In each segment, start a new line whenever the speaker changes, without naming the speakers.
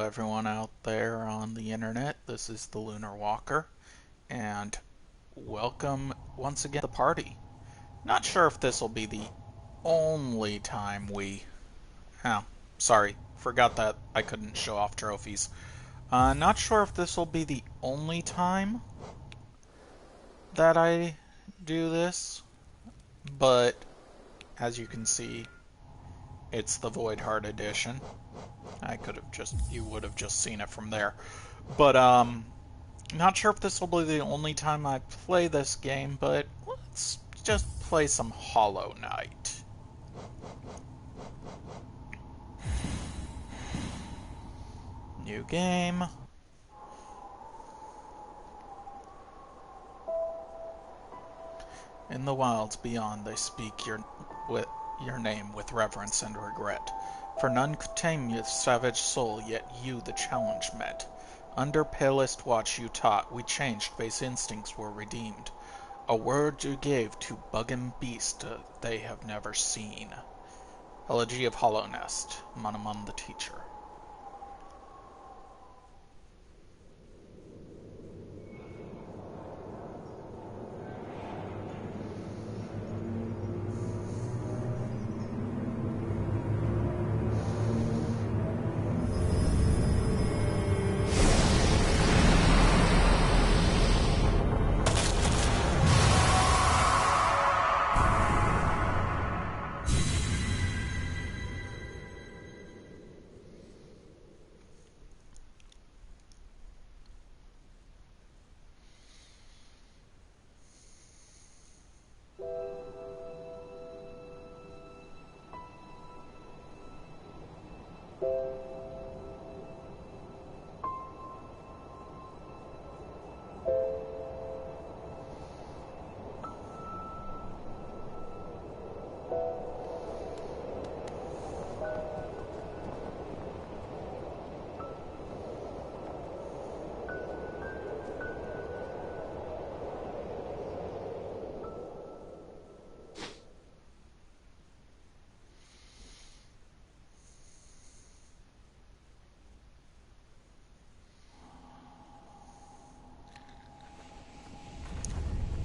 everyone out there on the internet. This is the Lunar Walker, and welcome once again to the party. Not sure if this will be the only time we... Oh, sorry, forgot that I couldn't show off trophies. Not sure if this will be the only time that I do this, but as you can see, it's the Void Heart edition. You would have just seen it from there. But, not sure if this will be the only time I play this game, but let's just play some Hollow Knight. New game. In the wilds beyond, they speak your name with reverence and regret. For none could tame your savage soul, yet you the challenge met. Under palest watch you taught, we changed, base instincts were redeemed. A word you gave to bug and beast they have never seen. Elegy of Hollow Nest, Manamon the Teacher.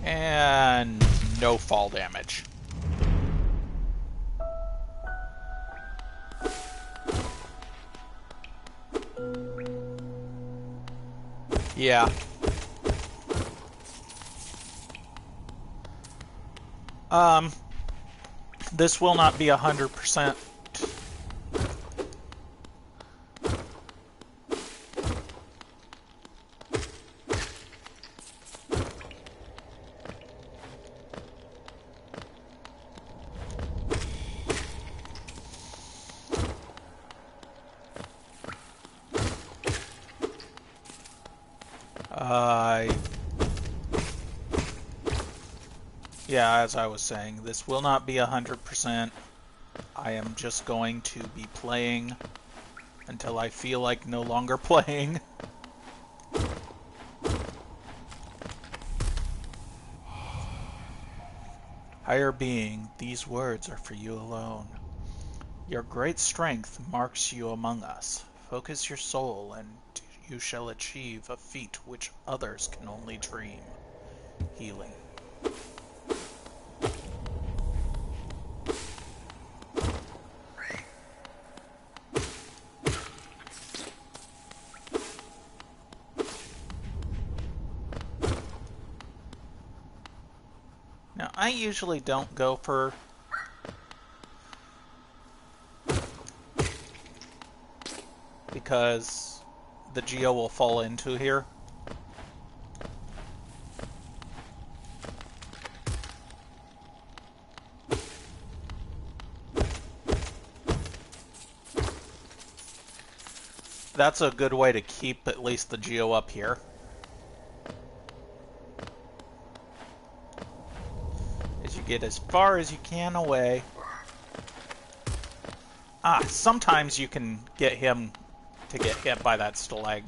And no fall damage. Yeah. This will not be 100%. Yeah, as I was saying, this will not be 100%. I am just going to be playing until I feel like no longer playing. Higher being, these words are for you alone. Your great strength marks you among us. Focus your soul, and you shall achieve a feat which others can only dream. Healing. Now, I usually don't go for because the Geo will fall into here. That's a good way to keep at least the Geo up here. As you get as far as you can away. Sometimes you can get him to get hit by that stalactite.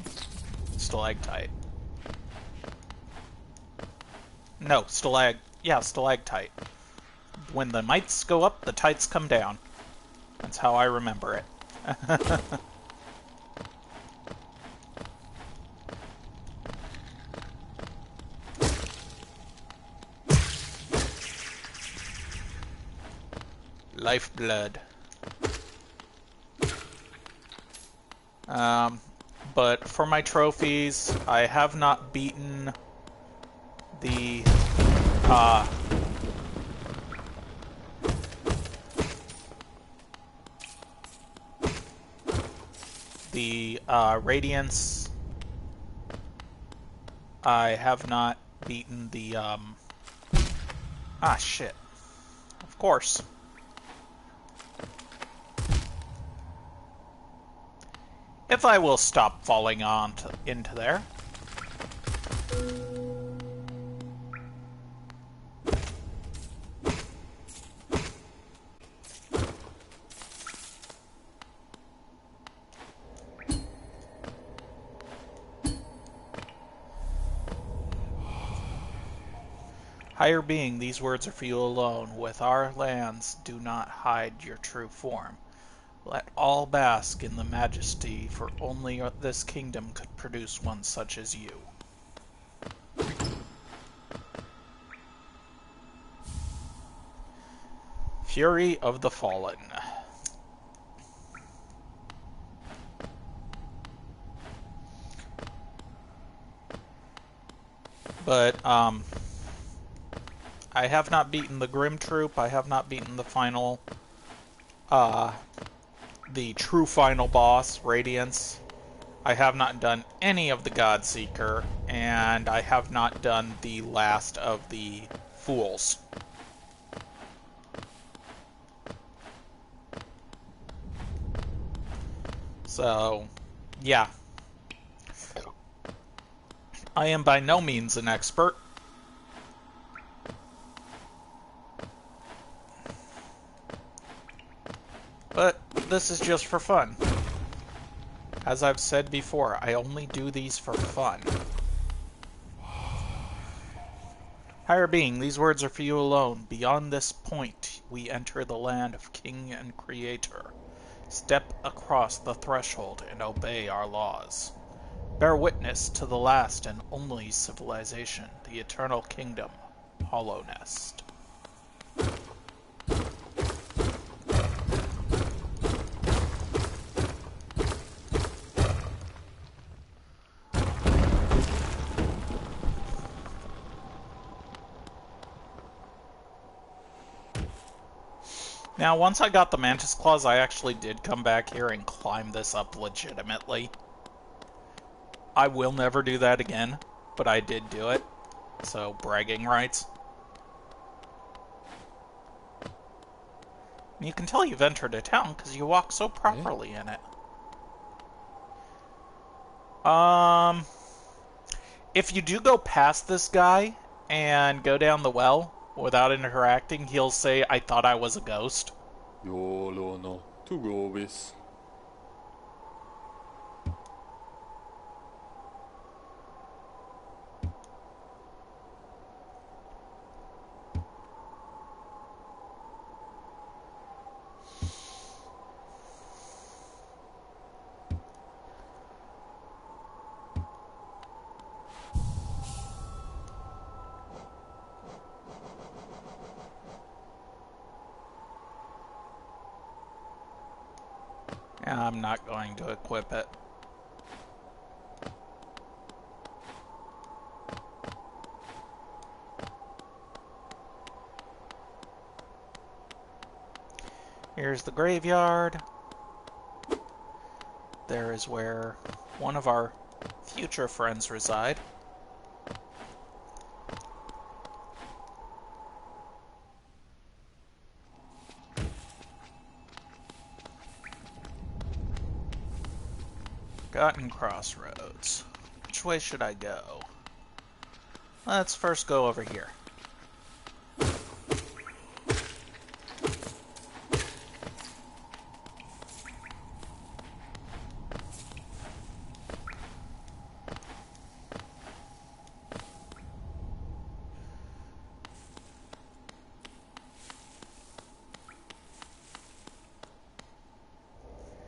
No, stalactite. When the mites go up, the tights come down. That's how I remember it. lifeblood. But for my trophies, I have not beaten the Radiance. I have not beaten the shit. Of course. If I will stop falling into there. Higher being, these words are for you alone. With our lands, do not hide your true form. Let all bask in the majesty, for only this kingdom could produce one such as you. Fury of the Fallen. But, I have not beaten the Grim Troop. I have not beaten the final, the true final boss, Radiance. I have not done any of the Godseeker, and I have not done the last of the Fools. So, yeah. I am by no means an expert. But this is just for fun. As I've said before, I only do these for fun. Higher being, these words are for you alone. Beyond this point, we enter the land of King and Creator. Step across the threshold and obey our laws. Bear witness to the last and only civilization, the eternal kingdom, Hollow Nest. Now, once I got the Mantis Claws, I actually did come back here and climb this up legitimately. I will never do that again, but I did do it. So, bragging rights. You can tell you've entered a town because you walk so properly in it. If you do go past this guy and go down the well without interacting, he'll say, "I thought I was a ghost."
YOLO no to Grovis.
I'm not going to equip it. Here's the graveyard. There is where one of our future friends reside. Forgotten Crossroads. Which way should I go? Let's first go over here.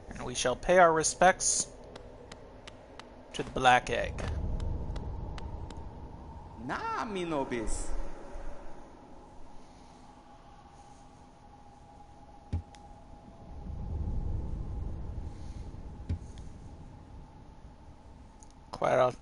And we shall pay our respects to the Black Egg.
Nah, me nobis.
Well,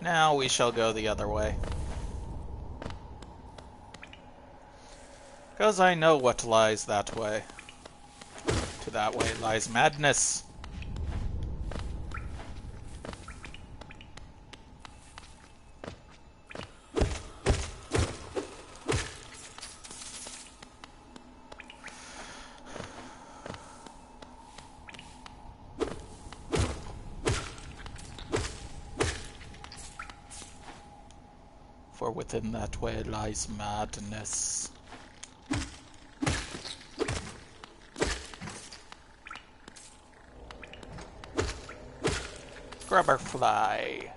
now we shall go the other way. Because I know what lies that way. To that way lies madness. For within that way lies madness. Grubber fly.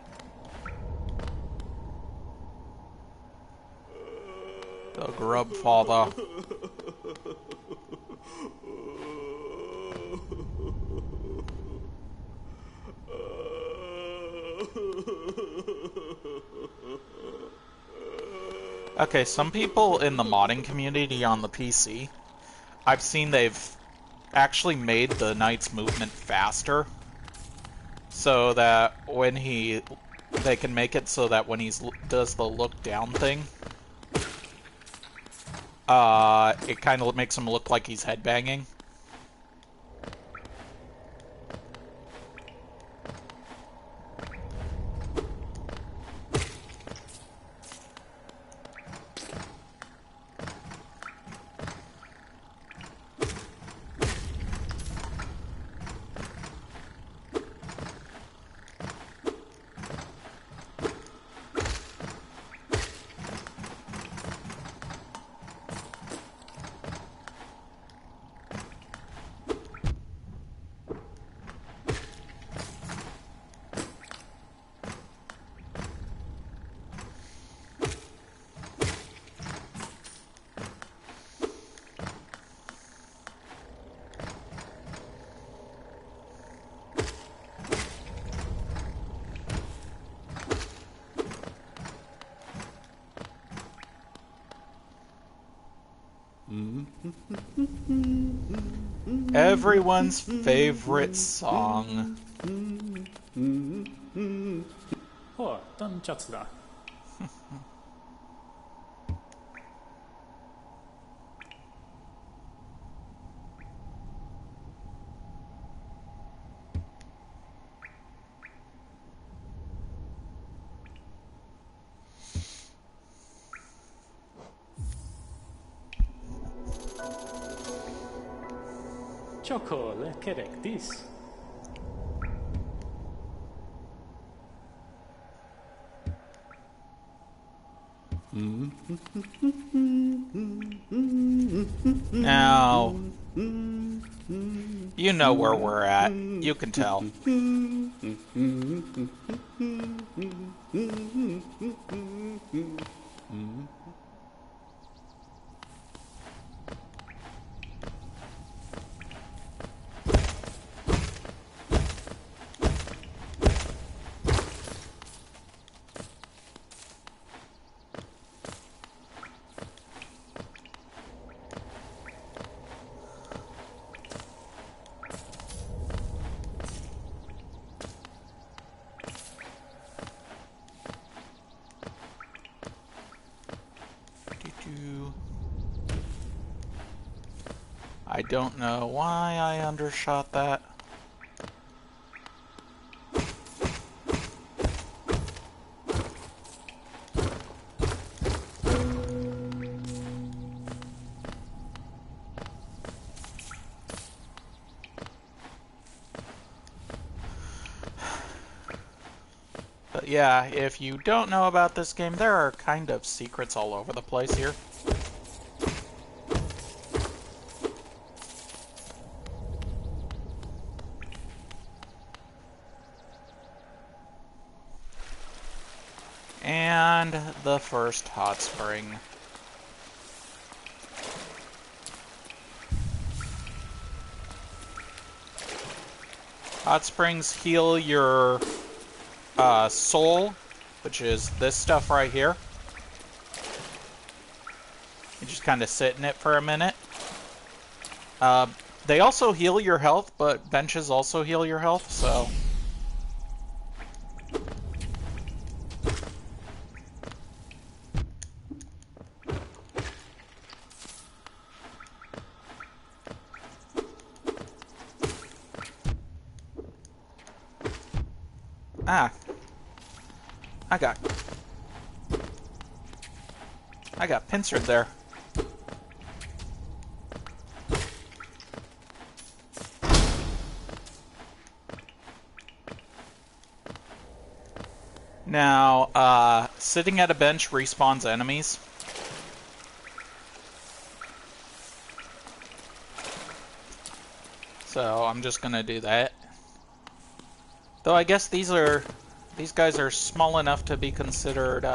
The grub father. Okay, some people in the modding community on the PC, I've seen they've actually made the knight's movement faster, so that when they can make it so that when he does the look down thing, it kind of makes him look like he's headbanging. Everyone's favorite song.
嚯，当这次だ。Chocolate correctis.
Now, you know where we're at. You can tell. I don't know why I undershot that. But yeah, if you don't know about this game, there are kind of secrets all over the place here. And the first hot spring. Hot springs heal your soul, which is this stuff right here. You just kind of sit in it for a minute. They also heal your health, but benches also heal your health, so... Ah. I got pincered there. Now, sitting at a bench respawns enemies. So I'm just gonna do that. Though I guess these guys are small enough to be considered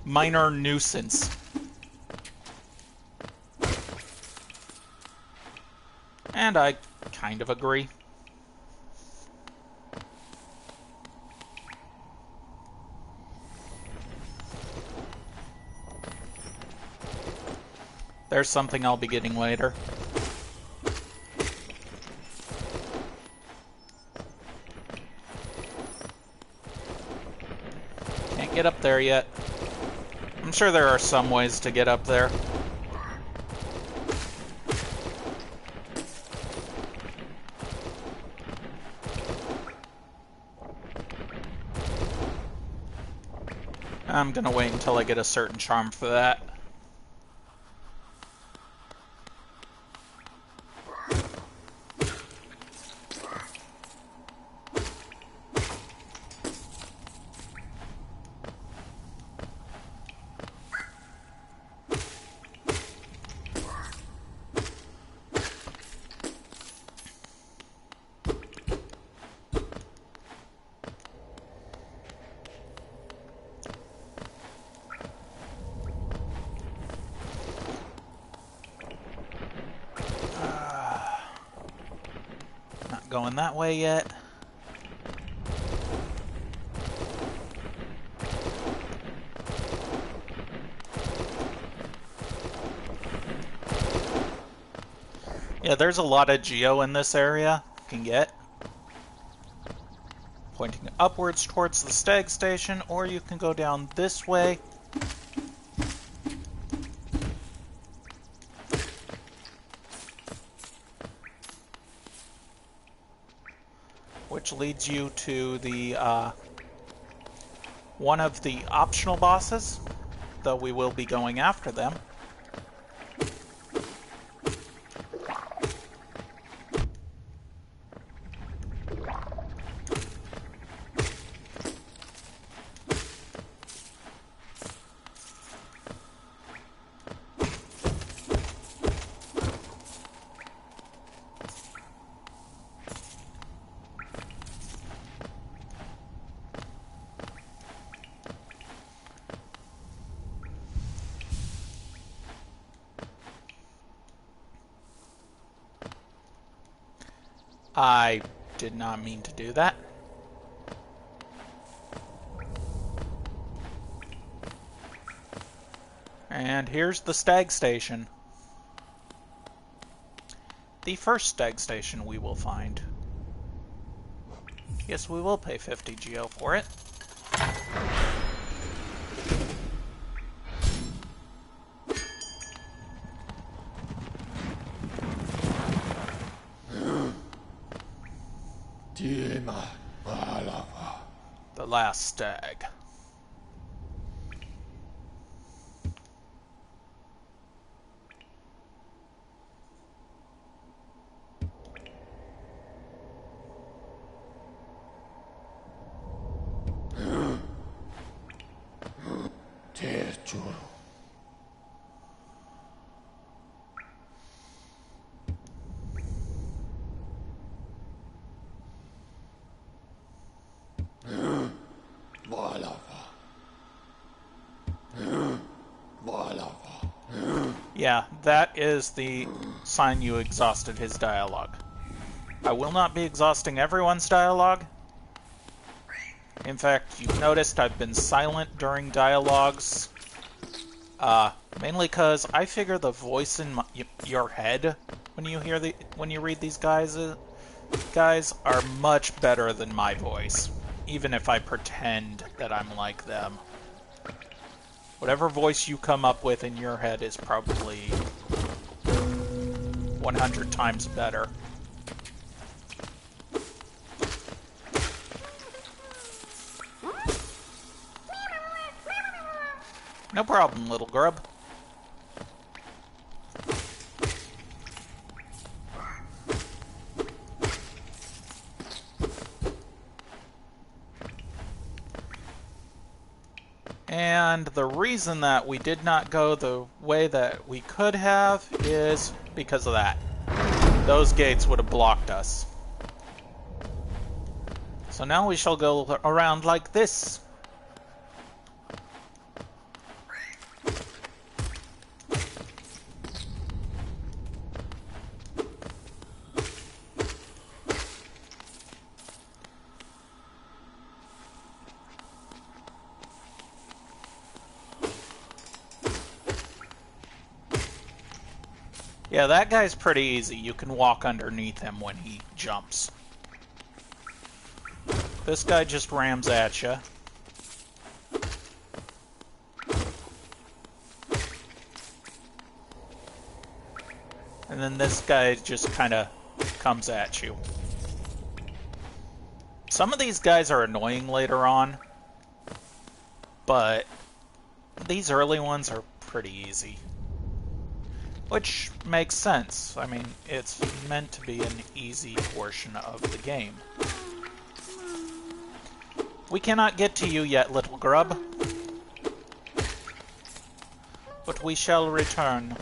minor nuisance. And I kind of agree. There's something I'll be getting later. Can't get up there yet. I'm sure there are some ways to get up there. I'm gonna wait until I get a certain charm for that. Not going that way yet. Yeah, there's a lot of geo in this area you can get. Pointing upwards towards the stag station, or you can go down this way. Which leads you to the one of the optional bosses, though we will be going after them. I did not mean to do that. And here's the stag station. The first stag station we will find. Yes, we will pay 50 geo for it. The last stag. Yeah, that is the sign you exhausted his dialogue. I will not be exhausting everyone's dialogue. In fact, you've noticed I've been silent during dialogues. Mainly because I figure the voice in your head when you read these guys are much better than my voice, even if I pretend that I'm like them. Whatever voice you come up with in your head is probably 100 times better. No problem, little grub. And the reason that we did not go the way that we could have is because of that. Those gates would have blocked us. So now we shall go around like this. Yeah, that guy's pretty easy. You can walk underneath him when he jumps. This guy just rams at you. And then this guy just kind of comes at you. Some of these guys are annoying later on, but these early ones are pretty easy. Which makes sense. I mean, it's meant to be an easy portion of the game. We cannot get to you yet, little grub. But we shall return.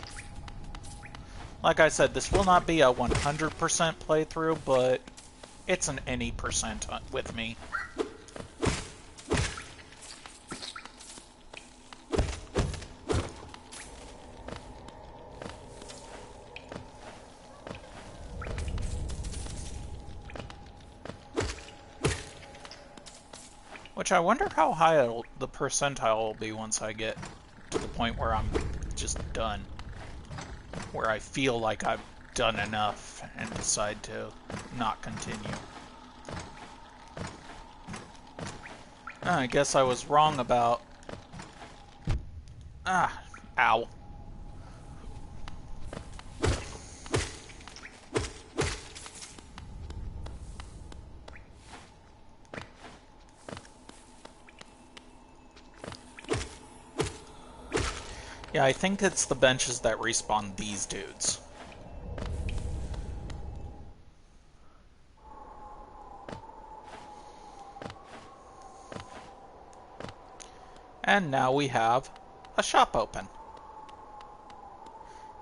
Like I said, this will not be a 100% playthrough, but it's an any percent with me. Which I wonder how high the percentile will be once I get to the point where I'm just done. Where I feel like I've done enough and decide to not continue. I guess I was wrong about... Ow. Yeah, I think it's the benches that respawn these dudes. And now we have a shop open.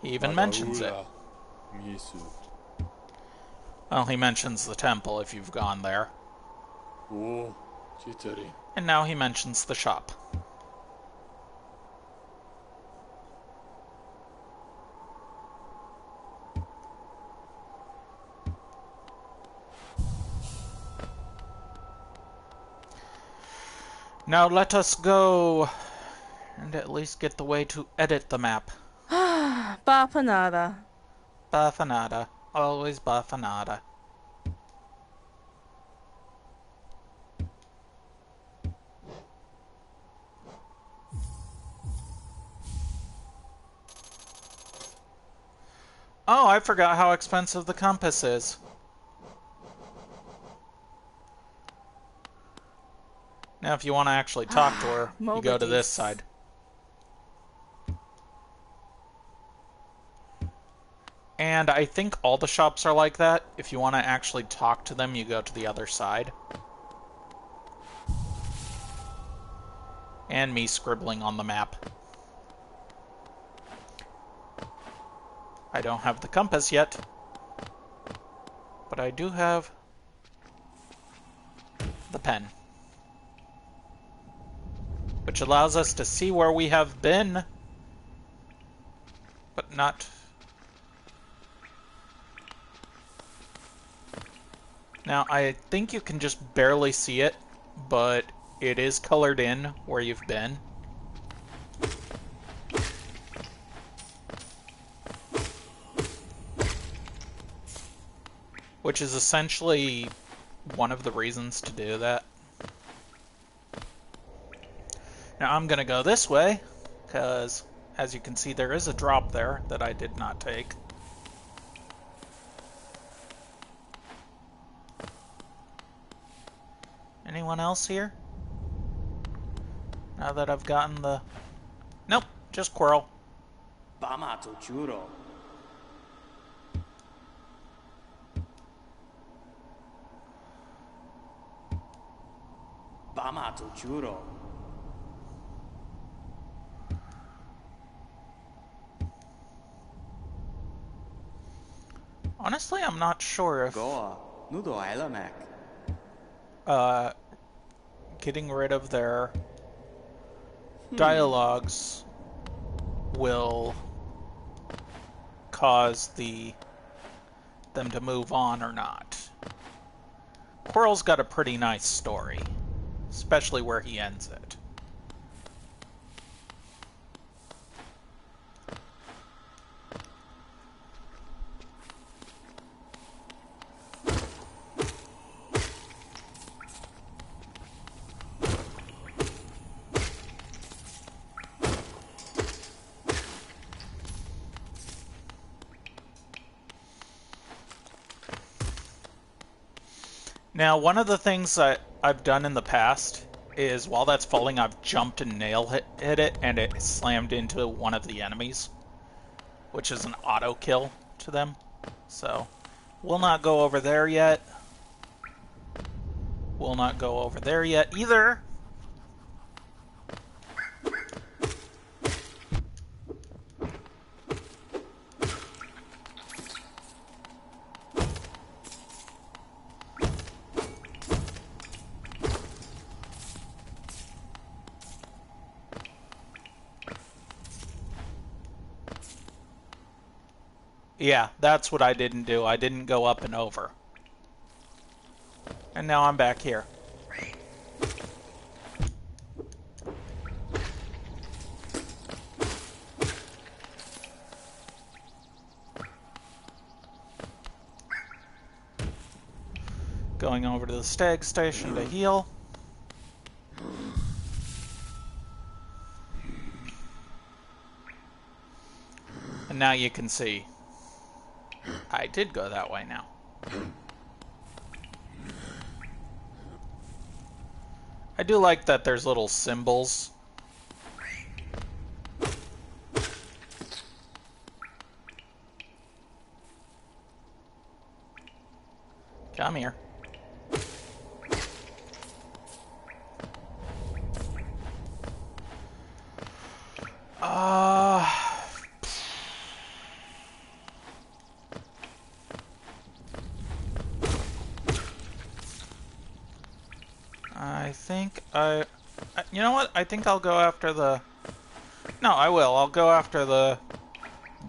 He even mentions it. Well, he mentions the temple if you've gone there. And now he mentions the shop. Now let us go and at least get the way to edit the map.
Bafanada.
Bafanada. Always bafanada. Oh, I forgot how expensive the compass is. Now, if you want to actually talk to her, you go to this side. And I think all the shops are like that. If you want to actually talk to them, you go to the other side. And me scribbling on the map. I don't have the compass yet. But I do have the pen. Which allows us to see where we have been. but not... Now, I think you can just barely see it, but it is colored in where you've been. Which is essentially one of the reasons to do that. Now I'm gonna go this way, because as you can see there is a drop there that I did not take. Anyone else here? Now that I've gotten the... Nope, just Quirrell. Honestly, I'm not sure if getting rid of their dialogues will cause them to move on or not. Quirrell's got a pretty nice story, especially where he ends it. Now, one of the things that I've done in the past is while that's falling, I've jumped and hit it, and it slammed into one of the enemies, which is an auto kill to them. So, we'll not go over there yet. We'll not go over there yet either. Yeah, that's what I didn't do. I didn't go up and over. And now I'm back here. Going over to the stag station to heal. And now you can see I did go that way now. I do like that there's little symbols. Come here. I think you know what? I think I'll go after the... No, I will. I'll go after the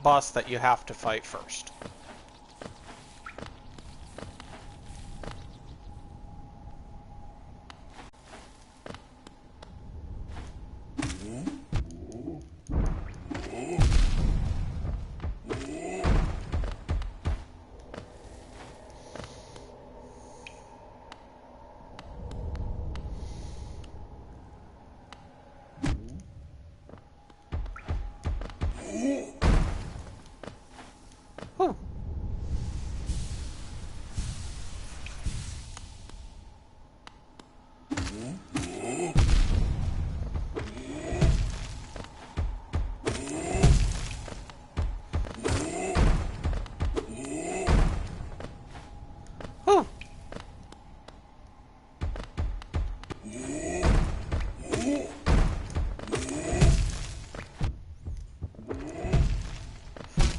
boss that you have to fight first. Whew. Whew.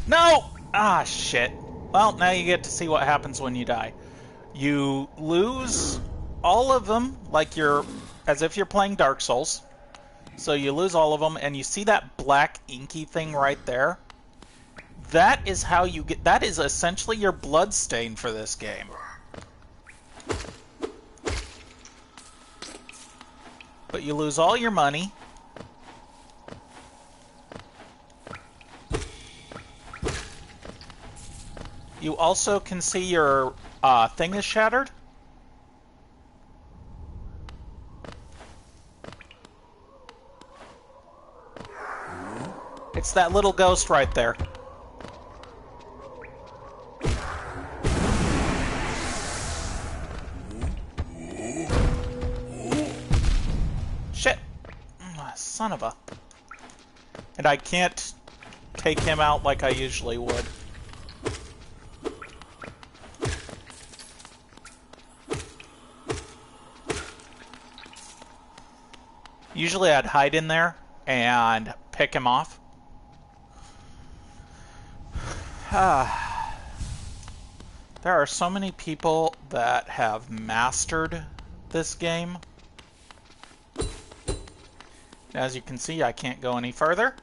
No! Ah, shit. Well, now you get to see what happens when you die. You lose all of them, like as if you're playing Dark Souls. So you lose all of them, and you see that black inky thing right there? That is how you get... That is essentially your blood stain for this game. But you lose all your money. You also can see your thing is shattered. It's that little ghost right there. Shit. Son of a... And I can't take him out like I usually would. Usually I'd hide in there and pick him off. There are so many people that have mastered this game. As you can see, I can't go any further.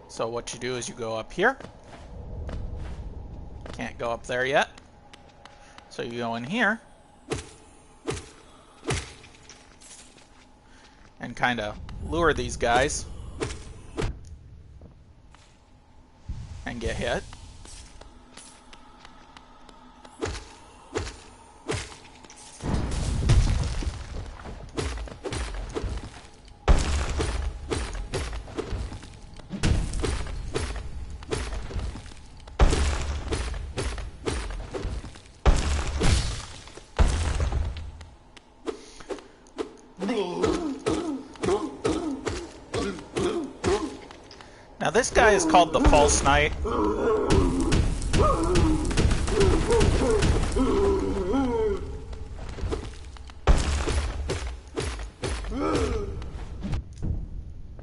So what you do is you go up here. Can't go up there yet. So you go in here. And kind of lure these guys. And get hit. Now this guy is called the False Knight.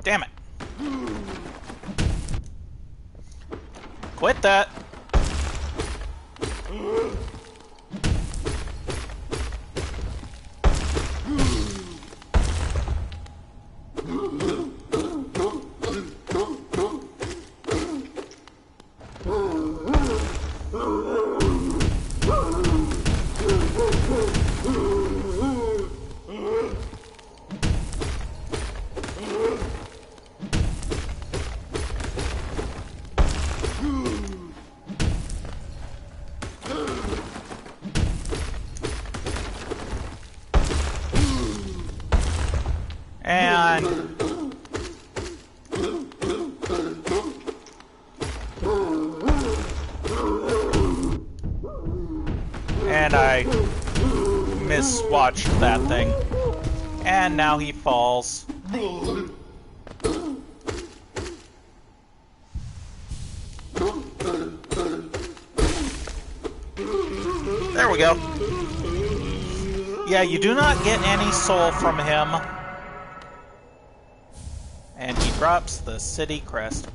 Damn it. Quit that. And I miswatched that thing. And now he falls. There we go. Yeah, you do not get any soul from him. And he drops the city crest,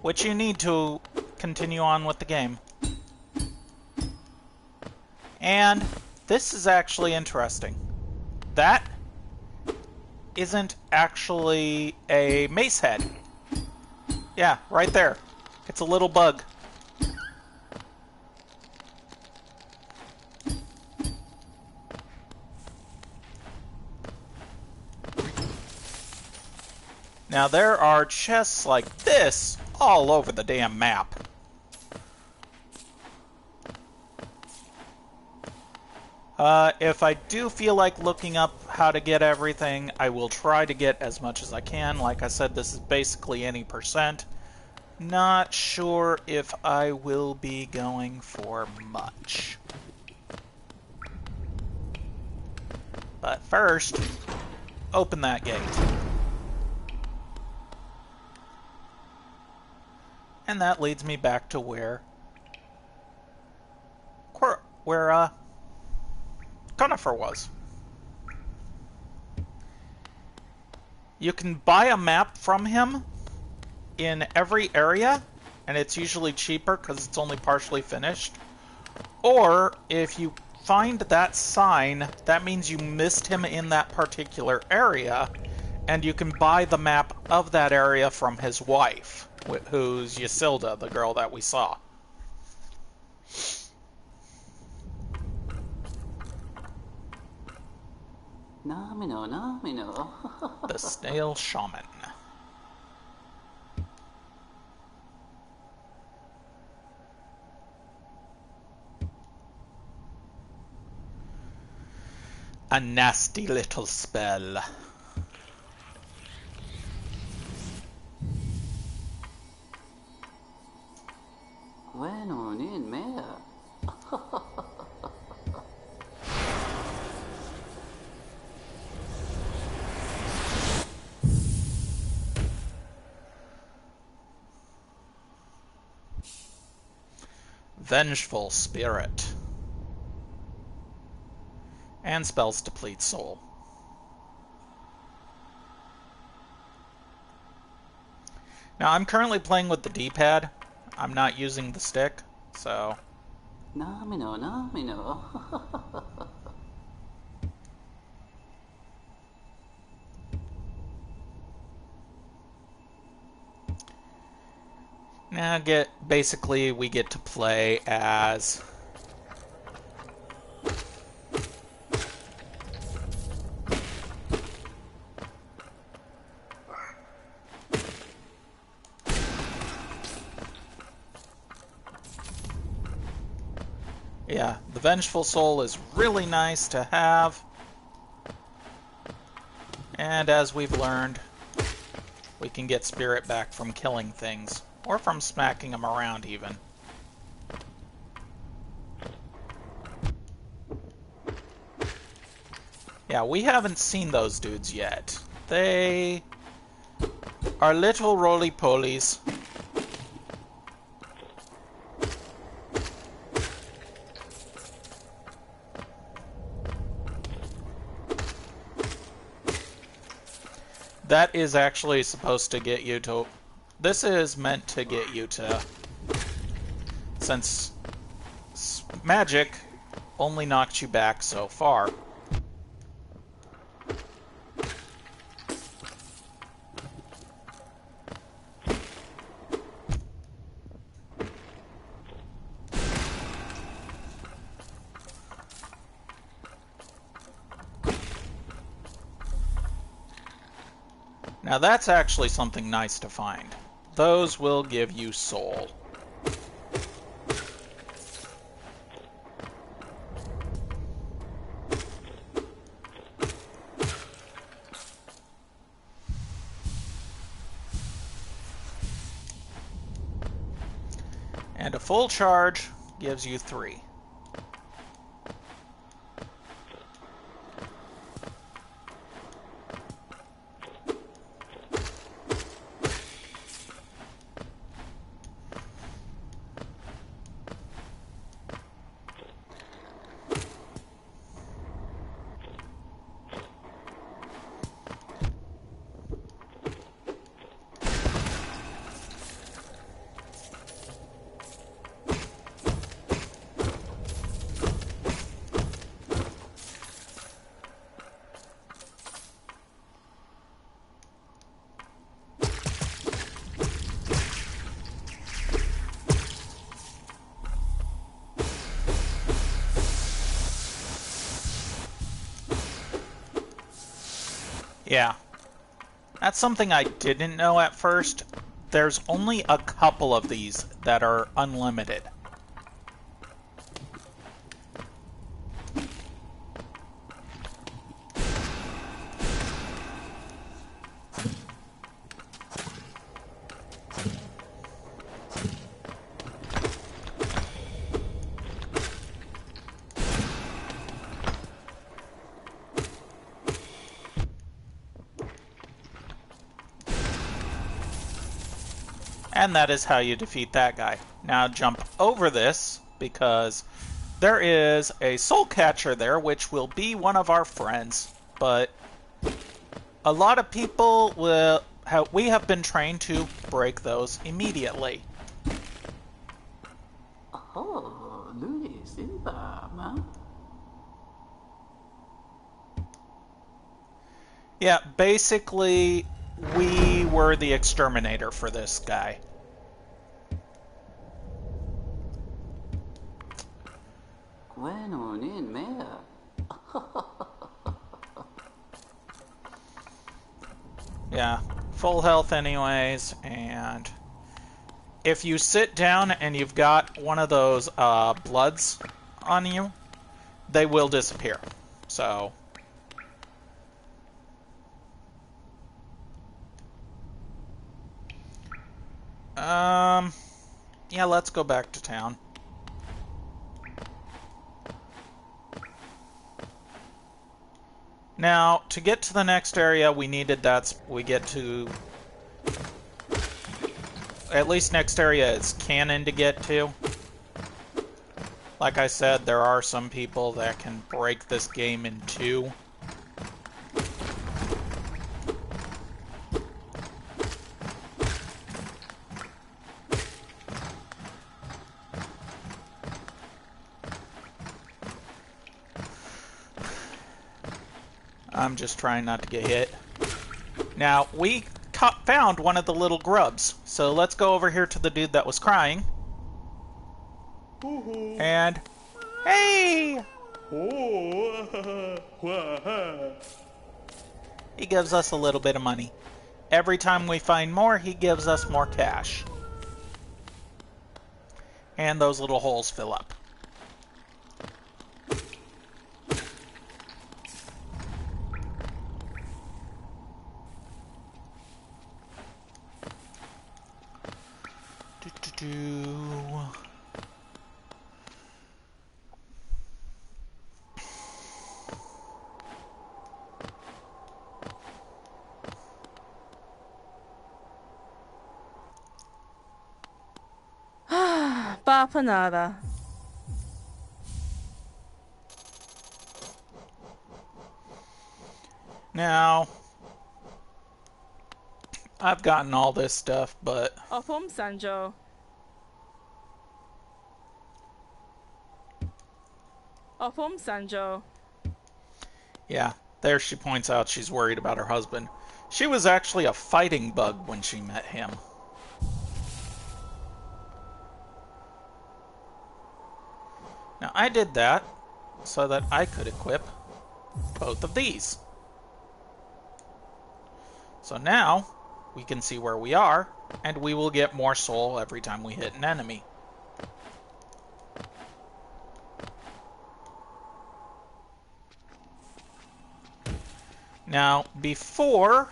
which you need to continue on with the game. And this is actually interesting. That isn't actually a mace head. Yeah, right there. It's a little bug. Now there are chests like this all over the damn map. If I do feel like looking up how to get everything, I will try to get as much as I can. Like I said, this is basically any percent. Not sure if I will be going for much. But first, open that gate. And that leads me back to where Conifer was. You can buy a map from him in every area, and it's usually cheaper because it's only partially finished. Or if you find that sign, that means you missed him in that particular area, And you can buy the map of that area from his wife, who's Ysilda, the girl that we saw.
Namino, namino.
The Snail Shaman. A nasty little spell.
Bueno, nin mea.
Vengeful Spirit. And spells deplete soul. Now I'm currently playing with the D-pad. I'm not using the stick, so...
Namino, namino.
Now basically we get to play as... Yeah, the Vengeful Soul is really nice to have. And as we've learned, we can get spirit back from killing things, or from smacking them around even. Yeah, we haven't seen those dudes yet. They are little roly-polies. That is actually supposed to get you to... This is meant to get you to... Since magic only knocked you back so far. Now that's actually something nice to find. Those will give you soul. And a full charge gives you 3. Yeah. That's something I didn't know at first. There's only a couple of these that are unlimited. And that is how you defeat that guy. Now jump over this, because there is a soul catcher there, which will be one of our friends. But a lot of people we have been trained to break those immediately.
Oh, Luli, Simba, man.
Yeah, basically, we were the exterminator for this guy.
When in mea.
Yeah, full health anyways, and if you sit down and you've got one of those bloods on you, they will disappear. So, yeah, let's go back to town. Now, to get to the next area, we needed we get to... At least next area is canon to get to. Like I said, there are some people that can break this game in two. I'm just trying not to get hit. Now, we found one of the little grubs. So let's go over here to the dude that was crying. And... Hey! He gives us a little bit of money. Every time we find more, he gives us more cash. And those little holes fill up.
Papa nada.
Now, I've gotten all this stuff, but...
Opum Sanjo. Opum Sanjo.
Yeah, there she points out she's worried about her husband. She was actually a fighting bug when she met him. Now, I did that so that I could equip both of these. So now, we can see where we are, and we will get more soul every time we hit an enemy. Now, before...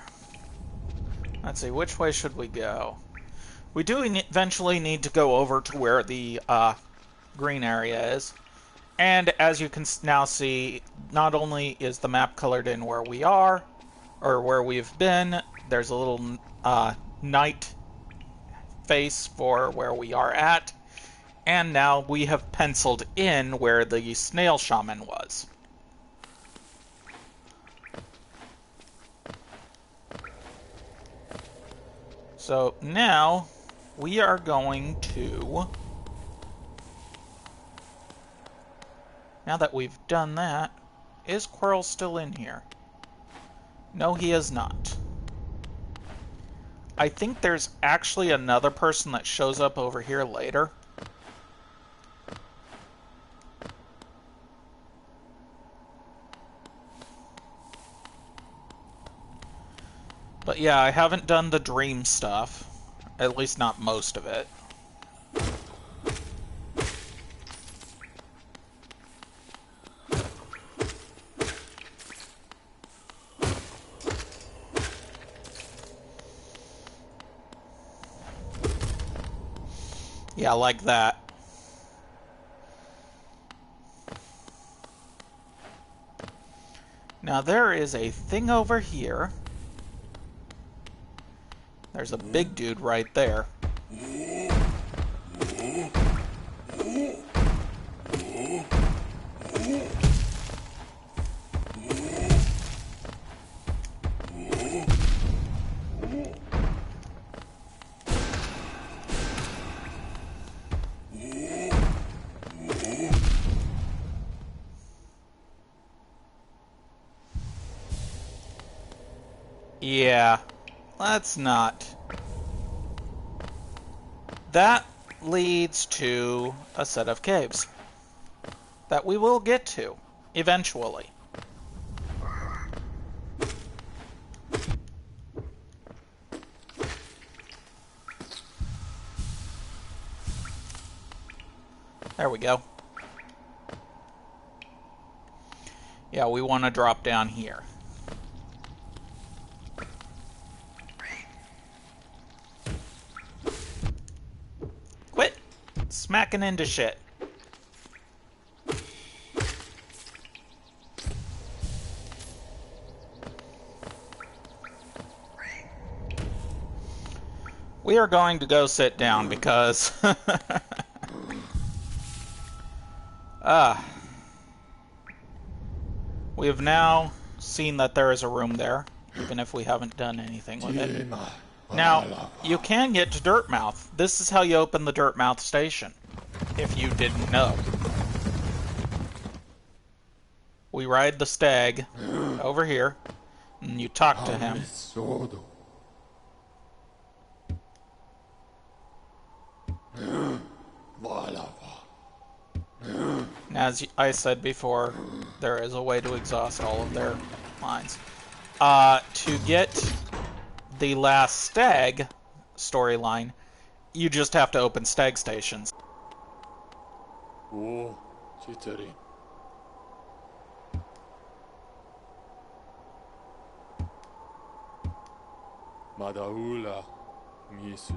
Let's see, which way should we go? We do eventually need to go over to where the green area is. And as you can now see, not only is the map colored in where we are, or where we've been, there's a little night face for where we are at. And now we have penciled in where the snail shaman was. So now we are going to... Now that we've done that, is Quirrell still in here? No, he is not. I think there's actually another person that shows up over here later. But yeah, I haven't done the dream stuff. At least not most of it. Yeah, like that. Now there is a thing over here. There's a big dude right there. Yeah, let's not. That leads to a set of caves that we will get to eventually. There we go. Yeah, we want to drop down here. Quit smacking into shit. We are going to go sit down because we have now seen that there is a room there, even if we haven't done anything with it. Now, you can get to Dirtmouth. This is how you open the Dirtmouth station, if you didn't know. We ride the stag over here, and you talk to him. And as I said before, there is a way to exhaust all of their lines. To get the last stag storyline, you just have to open stag stations.
おお、チチェリン。まだウラ、ミス。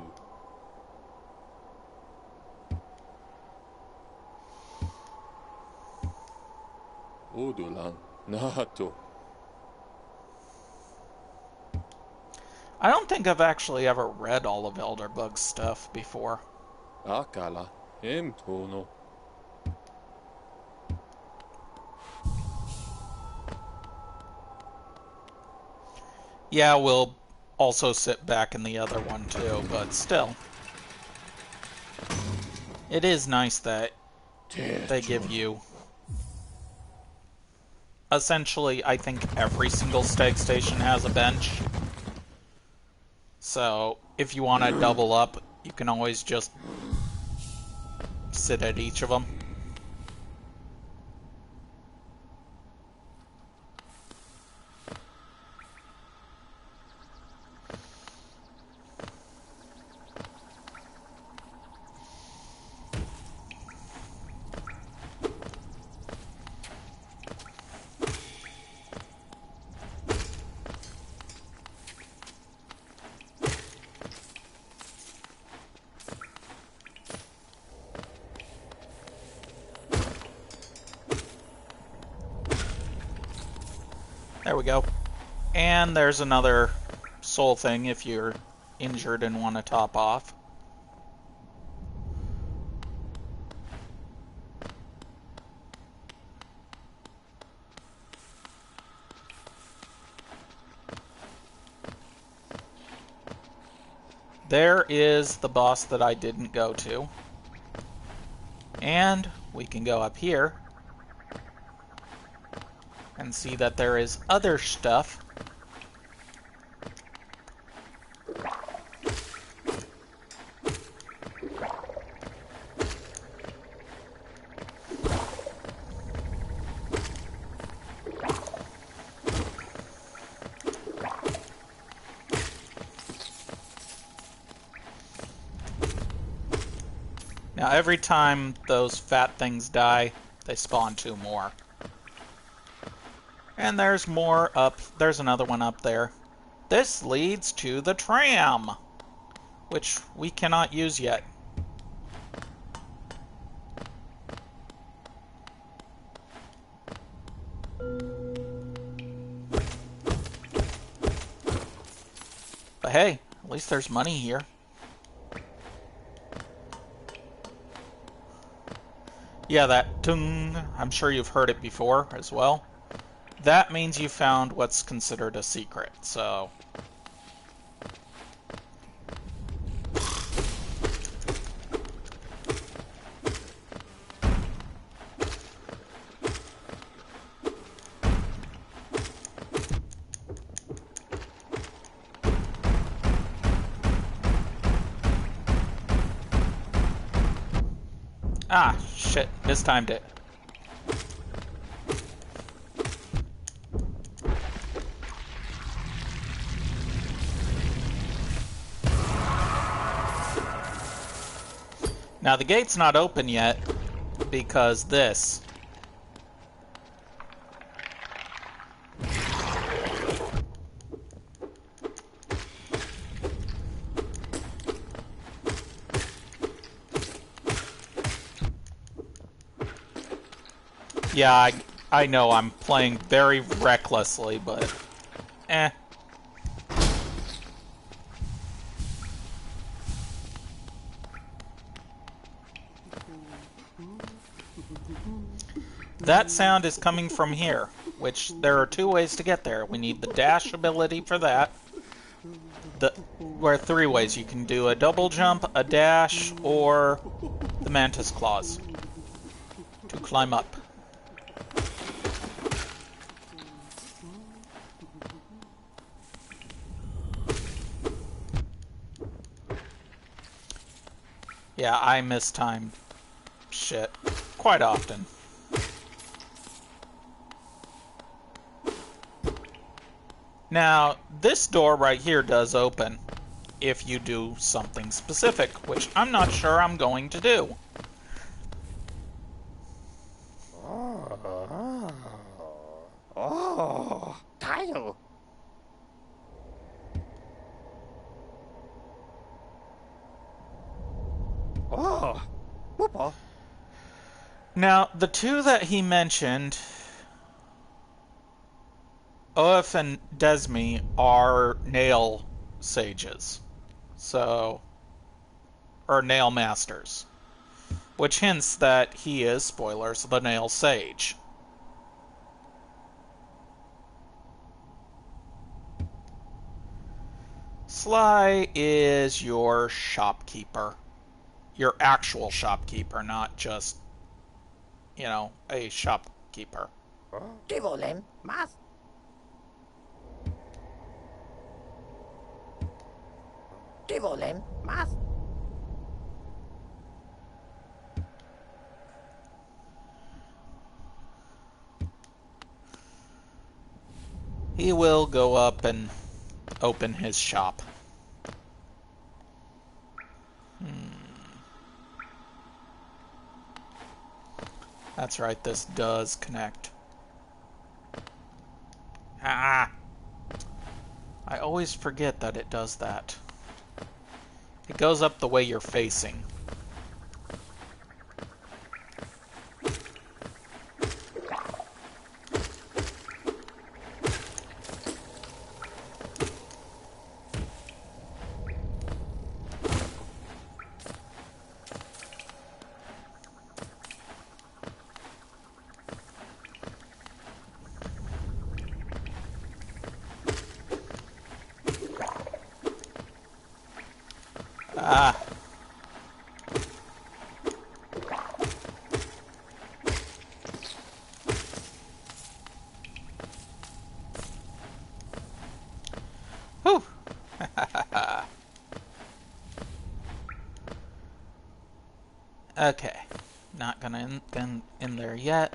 オドラン、ナート。
I don't think I've actually ever read all of Elderbug's stuff before.
だから、エントの。
Yeah, we'll also sit back in the other one too, but still. It is nice that they give you... Essentially, I think every single stag station has a bench. So, if you want to double up, you can always just sit at each of them. There we go. And there's another soul thing if you're injured and want to top off. There is the boss that I didn't go to. And we can go up here and see that there is other stuff. Now every time those fat things die, they spawn two more. And there's more up. There's another one up there. This leads to the tram, which we cannot use yet. But hey, at least there's money here. Yeah, that tung, I'm sure you've heard it before as well. That means you found what's considered a secret, so... Ah, shit. Mistimed it. Now, the gate's not open yet because this. Yeah, I know I'm playing very recklessly, but eh. That sound is coming from here, which there are two ways to get there. We need the dash ability for that. Or three ways. You can do a double jump, a dash, or the mantis claws to climb up. Yeah, I mistime shit quite often. Now, this door right here does open if you do something specific, which I'm not sure I'm going to do.
Oh, title. Oh, whoopa.
Now, the two that he mentioned, Oaf and Desmi, are nail sages. So, or nail masters. Which hints that he is, spoilers, the nail sage. Sly is your shopkeeper. Your actual shopkeeper, not just, you know, a shopkeeper.
Divolem, mas. Divolem, mas.
He will go up and open his shop. That's right, this does connect. Ah! I always forget that it does that. It goes up the way you're facing. Ah. Whew. Okay. Not gonna in there yet.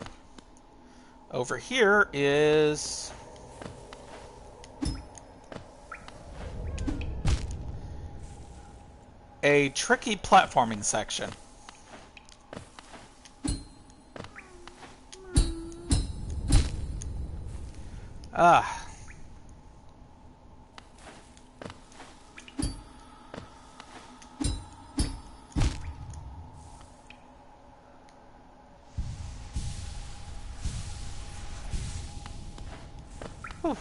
Over here is a tricky platforming section. Ah. Whew.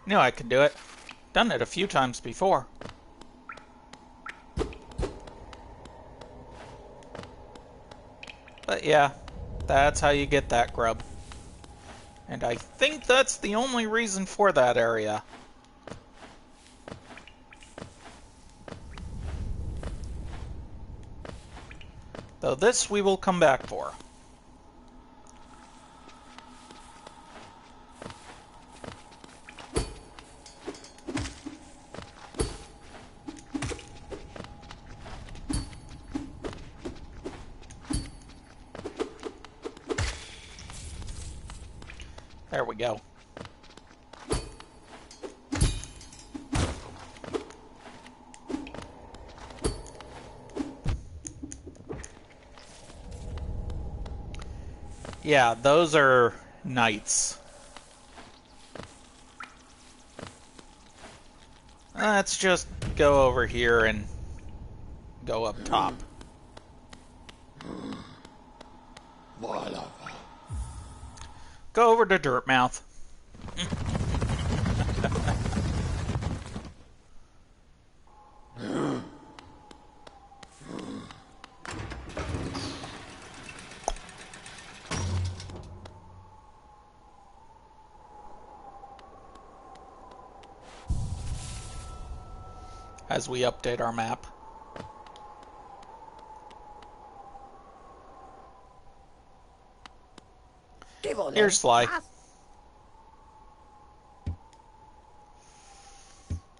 Knew I could do it. Done it a few times before. But yeah, that's how you get that grub. And I think that's the only reason for that area. Though this we will come back for. There we go. Yeah, those are knights. Let's just go over here and go up top.
Voilà.
Go over to Dirtmouth. As we update our map. Here's Sly.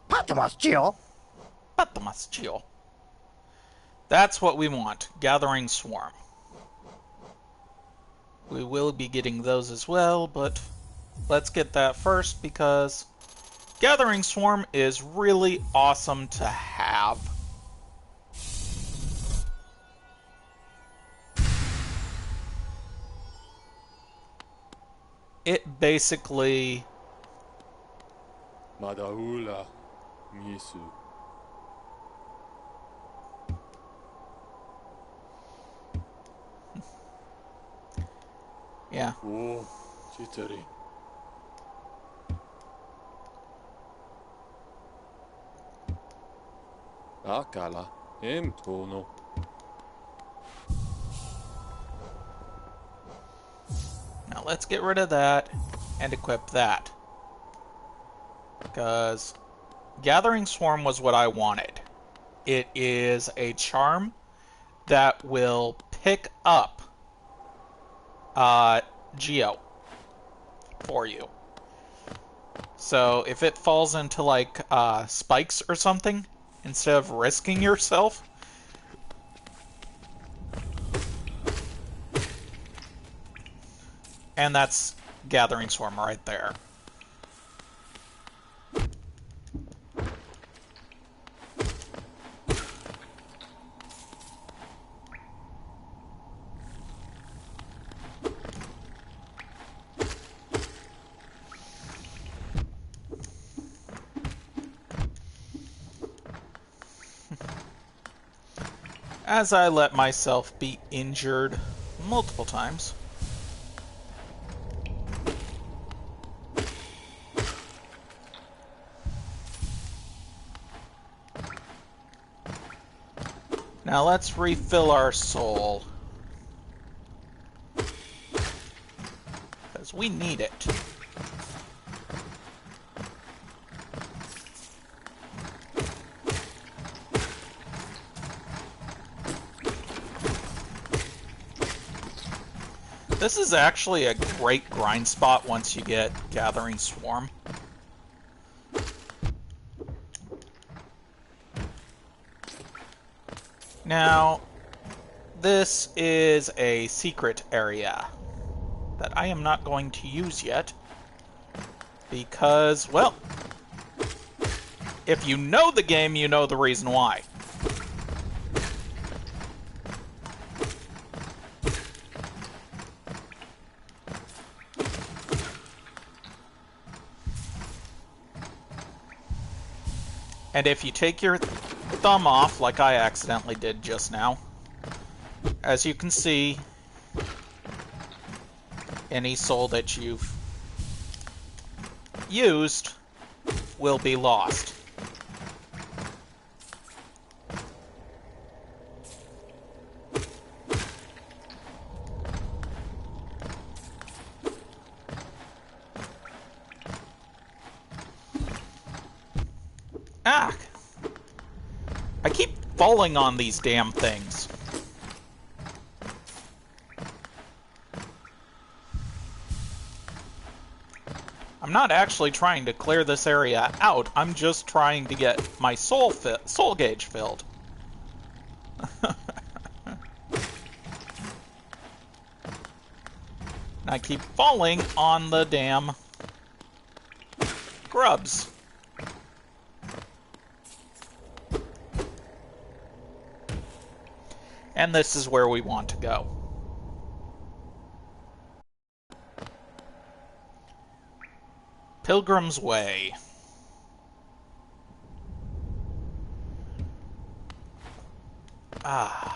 Patmos,
Patmos. That's what we want. Gathering Swarm. We will be getting those as well, but let's get that first because Gathering Swarm is really awesome to have. It basically...
Madaula. Misu.
Yeah.
Oh, jittery. Akala. Tono.
Now let's get rid of that and equip that. Because Gathering Swarm was what I wanted. It is a charm that will pick up Geo for you. So if it falls into like spikes or something, instead of risking yourself, and that's Gathering Swarm right there. As I let myself be injured multiple times. Now let's refill our soul. Because we need it. This is actually a great grind spot once you get Gathering Swarm. Now, this is a secret area that I am not going to use yet because, well, if you know the game, you know the reason why. And if you take your thumb off, like I accidentally did just now, as you can see, any soul that you've used will be lost. Ah! I keep falling on these damn things. I'm not actually trying to clear this area out, I'm just trying to get my soul gauge filled. I keep falling on the damn grubs. And this is where we want to go. Pilgrim's Way. Ah.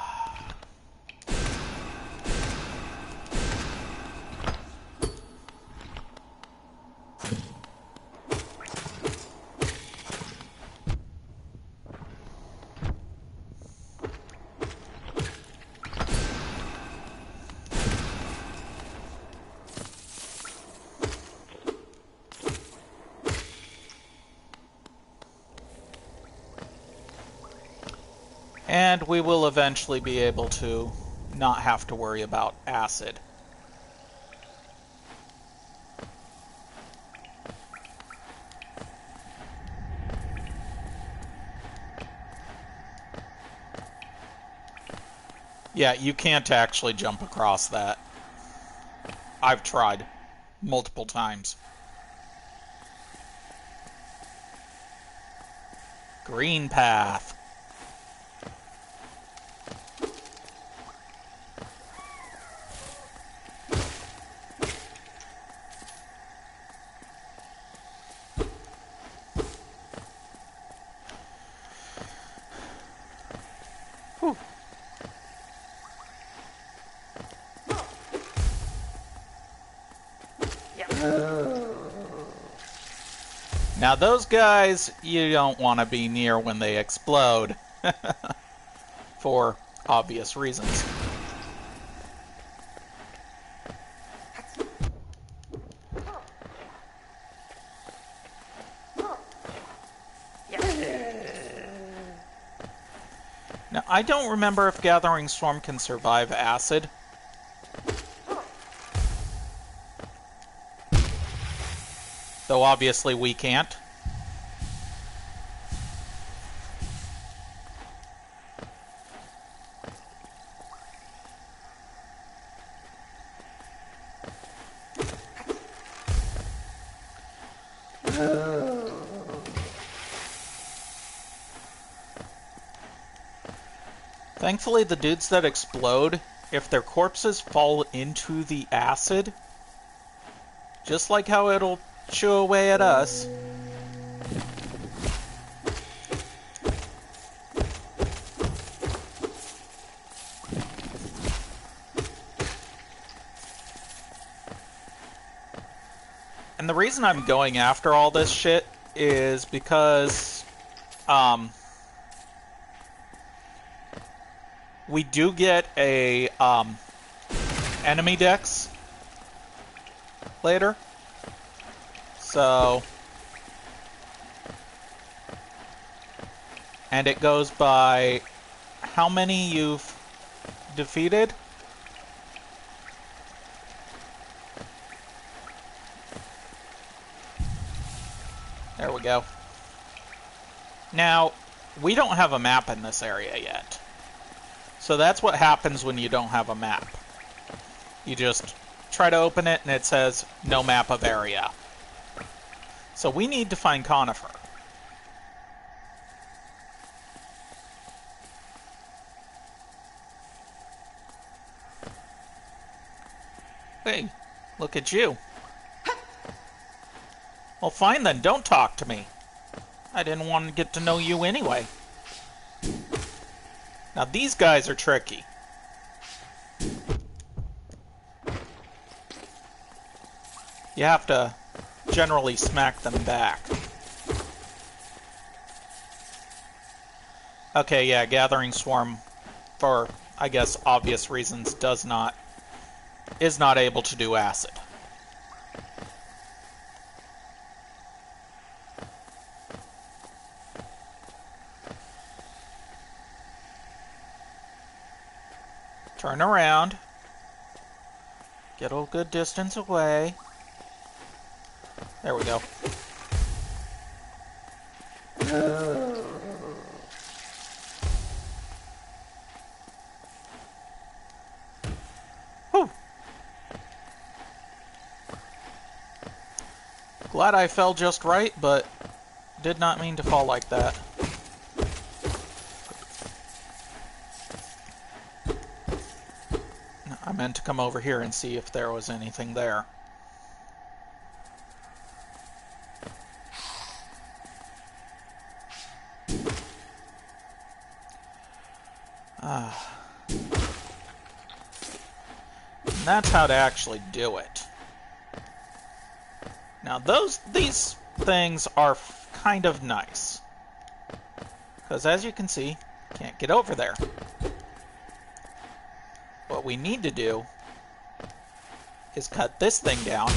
And we will eventually be able to not have to worry about acid. Yeah, you can't actually jump across that. I've tried multiple times. Green path. Whew. Now those guys you don't want to be near when they explode. For obvious reasons. Now, I don't remember if Gathering Storm can survive acid. Though obviously we can't. Thankfully, the dudes that explode, if their corpses fall into the acid, just like how it'll chew away at us, and the reason I'm going after all this shit is because, we do get a, enemy dex later. So, and it goes by how many you've defeated. There we go. Now, we don't have a map in this area yet. So that's what happens when you don't have a map. You just try to open it and it says, no map of area. So we need to find Conifer. Hey, look at you. Well, fine then, don't talk to me. I didn't want to get to know you anyway. Now these guys are tricky. You have to generally smack them back. Okay, yeah, Gathering Swarm, for, I guess, obvious reasons, is not able to do acid. Turn around. Get a good distance away. There we go. Whew. Glad I fell just right, but did not mean to fall like that. I meant to come over here and see if there was anything there. And that's how to actually do it. Now these things are kind of nice. Because as you can see, can't get over there. What we need to do is cut this thing down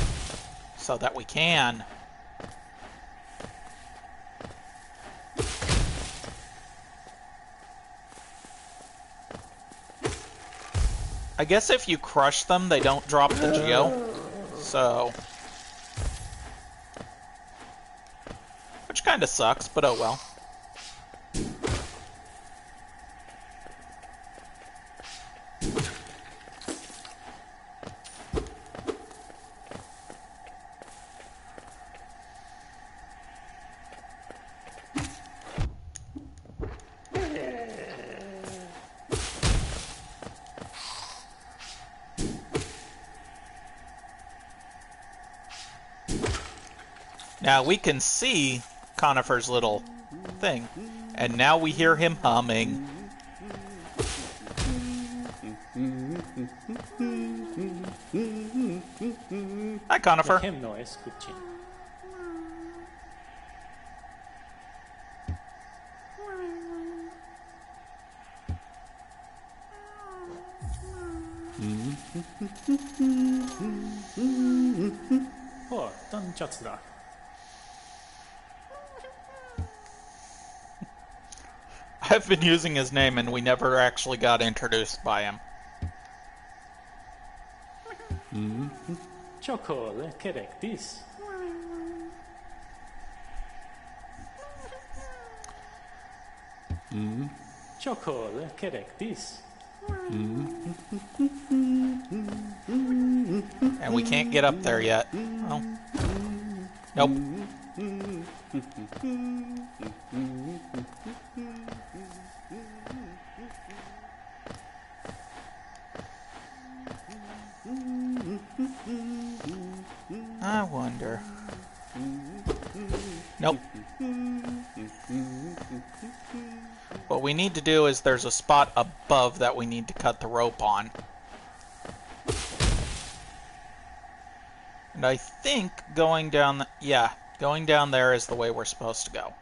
so that we can. I guess if you crush them, they don't drop the geo. So, which kind of sucks, but oh well. Now we can see Conifer's little thing, and now we hear him humming. Hi, Conifer.
Hem no escuché. Oh, ダンチャツだ。
I've been using his name and we never actually got introduced by him.
Chocolate, correct this. Chocolate, correct this.
And we can't get up there yet. Well, nope. I wonder. Nope. What we need to do is there's a spot above that we need to cut the rope on. And I think going down going down there is the way we're supposed to go.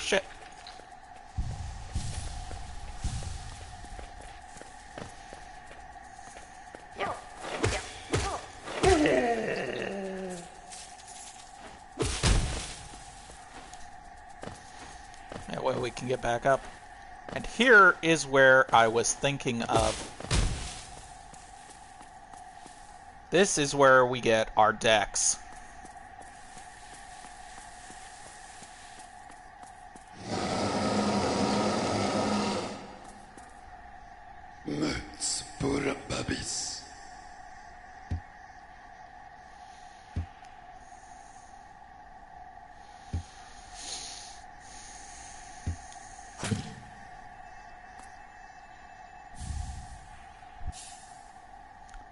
Shit. That way we can get back up. And here is where I was thinking of. This is where we get our decks.
Möts pura babis.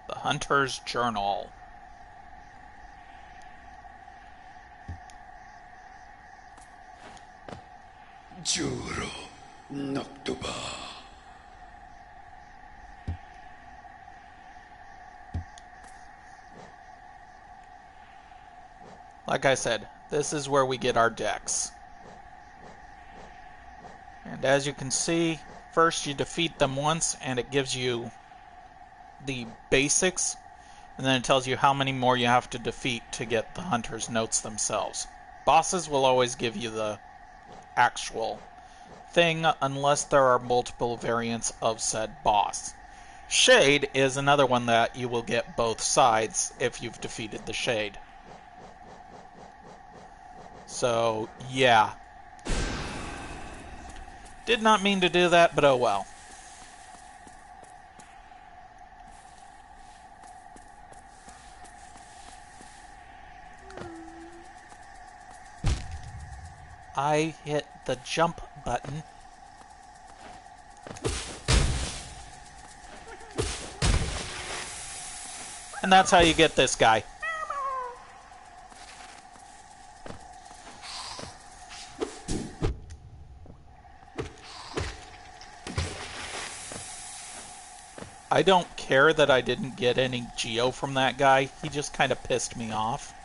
The Hunter's Journal.
Juro Noctuba.
Like I said, this is where we get our decks. And as you can see, first you defeat them once and it gives you the basics, and then it tells you how many more you have to defeat to get the hunter's notes themselves. Bosses will always give you the actual thing unless there are multiple variants of said boss. Shade is another one that you will get both sides if you've defeated the Shade. So, yeah. Did not mean to do that, but oh well. I hit the jump button. And that's how you get this guy. I don't care that I didn't get any Geo from that guy. He just kind of pissed me off.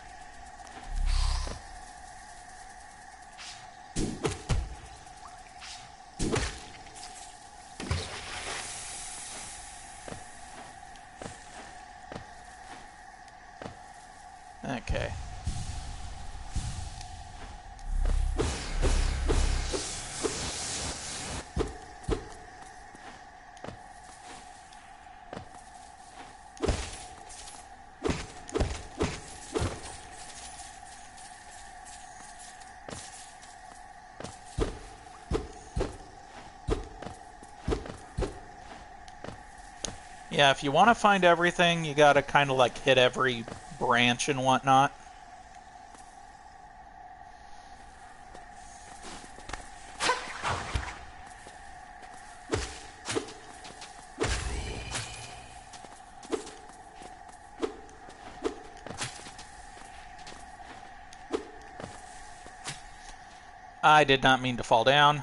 Okay. Yeah, if you want to find everything, you gotta kind of like hit every branch and whatnot. I did not mean to fall down.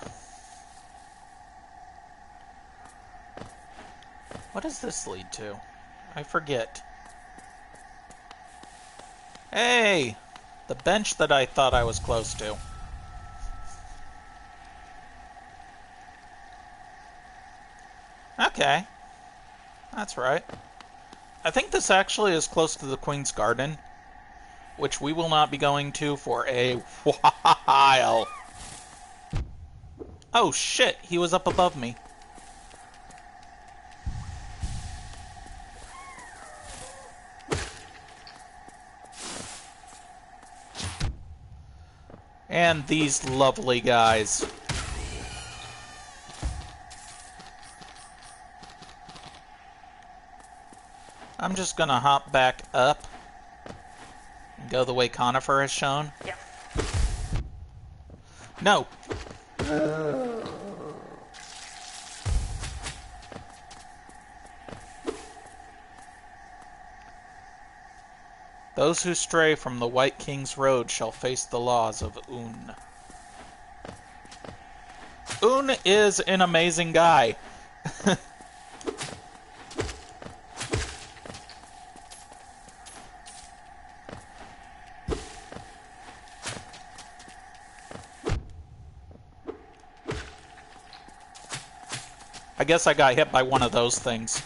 What does this lead to? I forget. Hey! The bench that I thought I was close to. Okay. That's right. I think this actually is close to the Queen's Garden, which we will not be going to for a while. Oh shit, he was up above me. And these lovely guys. I'm just gonna hop back up and go the way Conifer has shown.
Yeah.
No! Those who stray from the White King's road shall face the laws of Un. Un is an amazing guy. I guess I got hit by one of those things.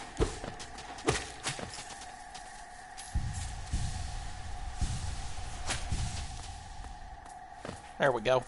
There we go.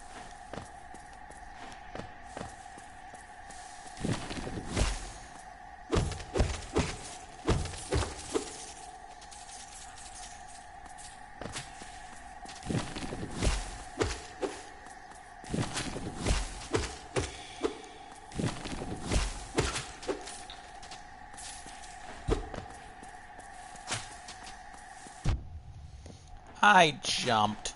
I jumped.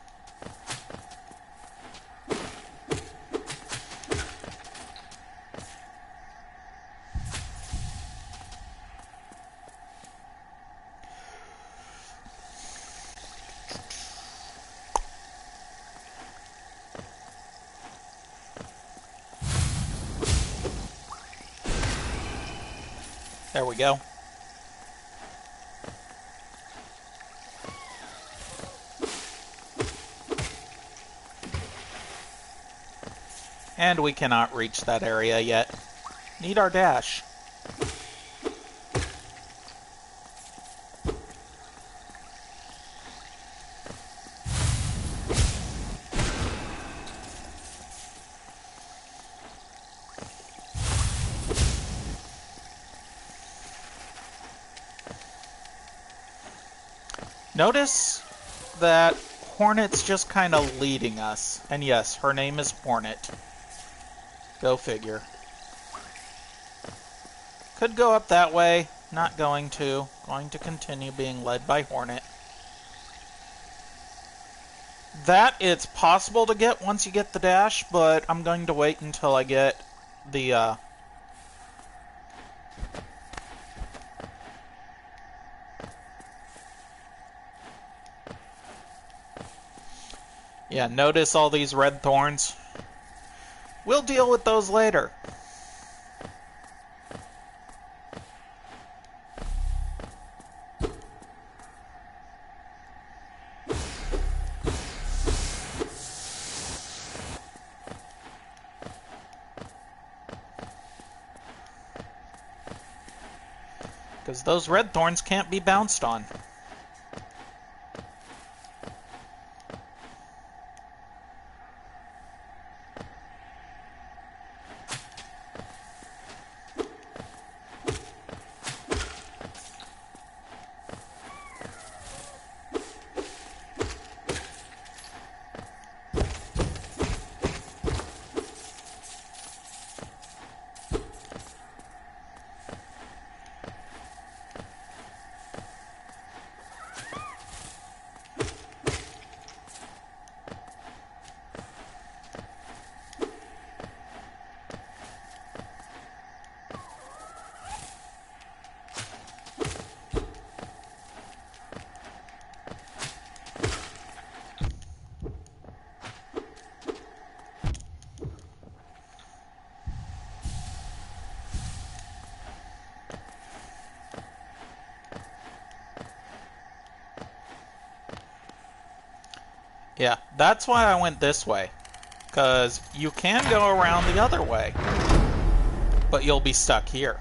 There we go. And we cannot reach that area yet. Need our dash. Notice that Hornet's just kind of leading us. And yes, her name is Hornet. Go figure. Could go up that way. Not going to. Going to continue being led by Hornet. That it's possible to get once you get the dash, but I'm going to wait until I get the, Yeah, notice all these red thorns? We'll deal with those later. Because those red thorns can't be bounced on. Yeah, that's why I went this way. Because you can go around the other way. But you'll be stuck here.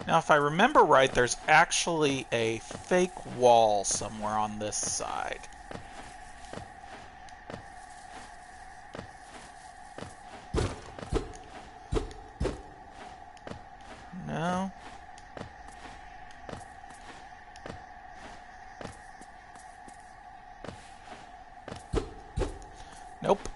Now, if I remember right, there's actually a fake wall somewhere on this side. No? Nope.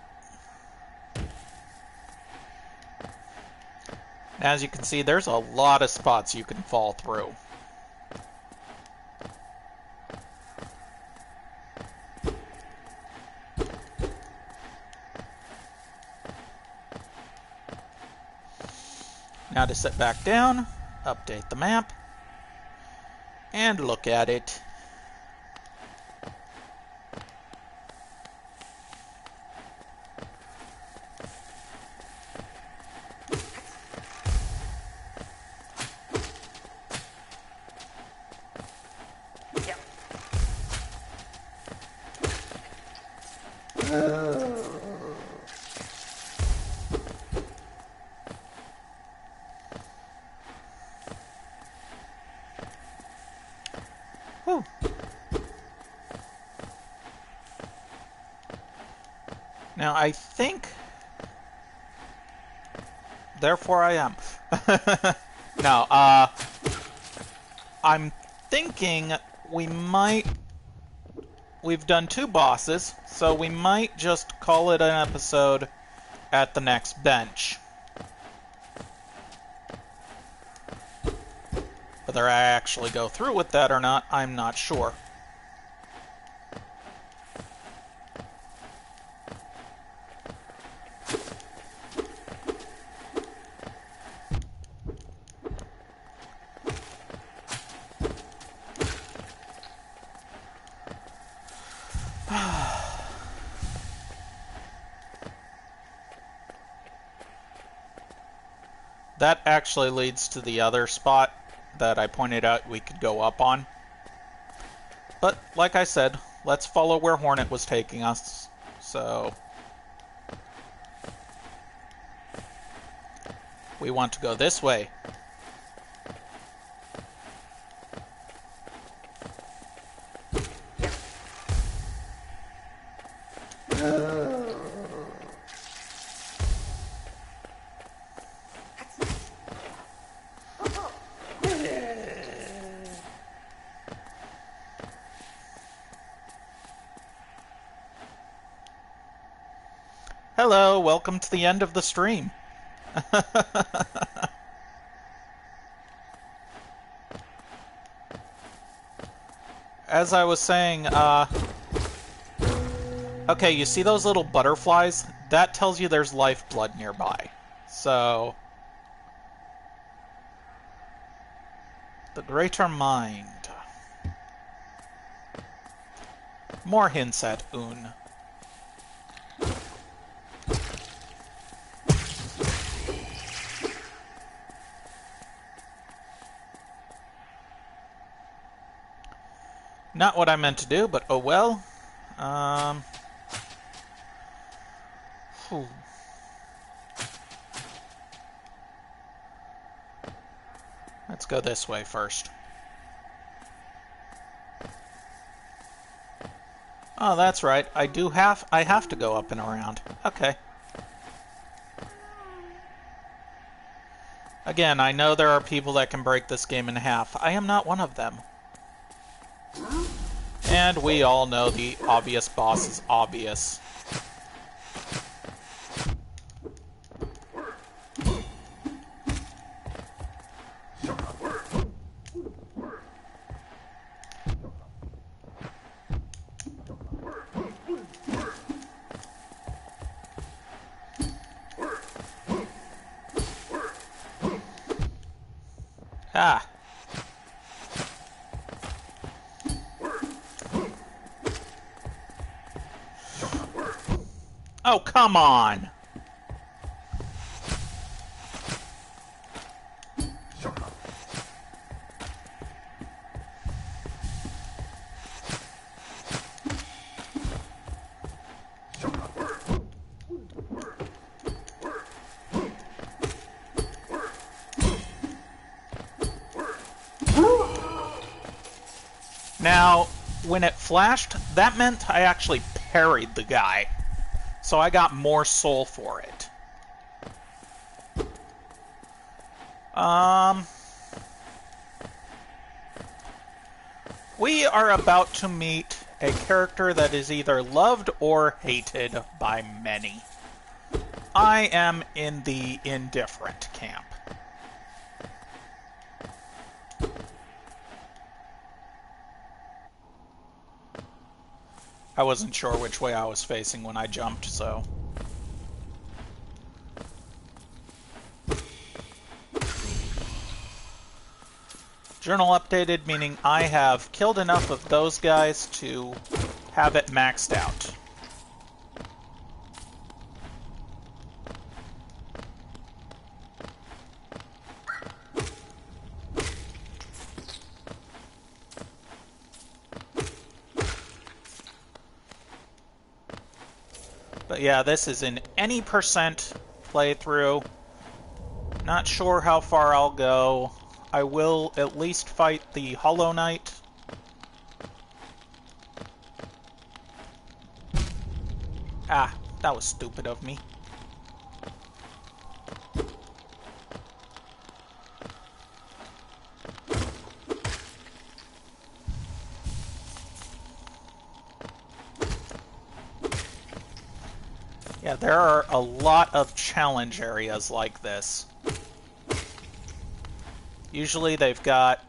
As you can see, there's a lot of spots you can fall through. Now to sit back down, update the map, and look at it. Whew. Now I think... Therefore I am. No, I'm thinking we might... We've done 2 bosses, so we might just call it an episode at the next bench. Whether I actually go through with that or not, I'm not sure. That actually leads to the other spot that I pointed out we could go up on. But, like I said, let's follow where Hornet was taking us. So... we want to go this way. Hello, welcome to the end of the stream. as I was saying, okay, you see those little butterflies? That tells you there's lifeblood nearby. So, the greater mind. More hints at Un. Not what I meant to do, but oh well. Whew. Let's go this way first. Oh, that's right. I have to go up and around. Okay. Again, I know there are people that can break this game in half. I am not one of them. And we all know the obvious boss is obvious. Ah. Oh, come on! Now, when it flashed, that meant I actually parried the guy. So I got more soul for it. We are about to meet a character that is either loved or hated by many. I am in the indifferent camp. I wasn't sure which way I was facing when I jumped, so... Journal updated, meaning I have killed enough of those guys to have it maxed out. But yeah, this is in any percent playthrough. Not sure how far I'll go. I will at least fight the Hollow Knight. Ah, that was stupid of me. Yeah, there are a lot of challenge areas like this. Usually they've got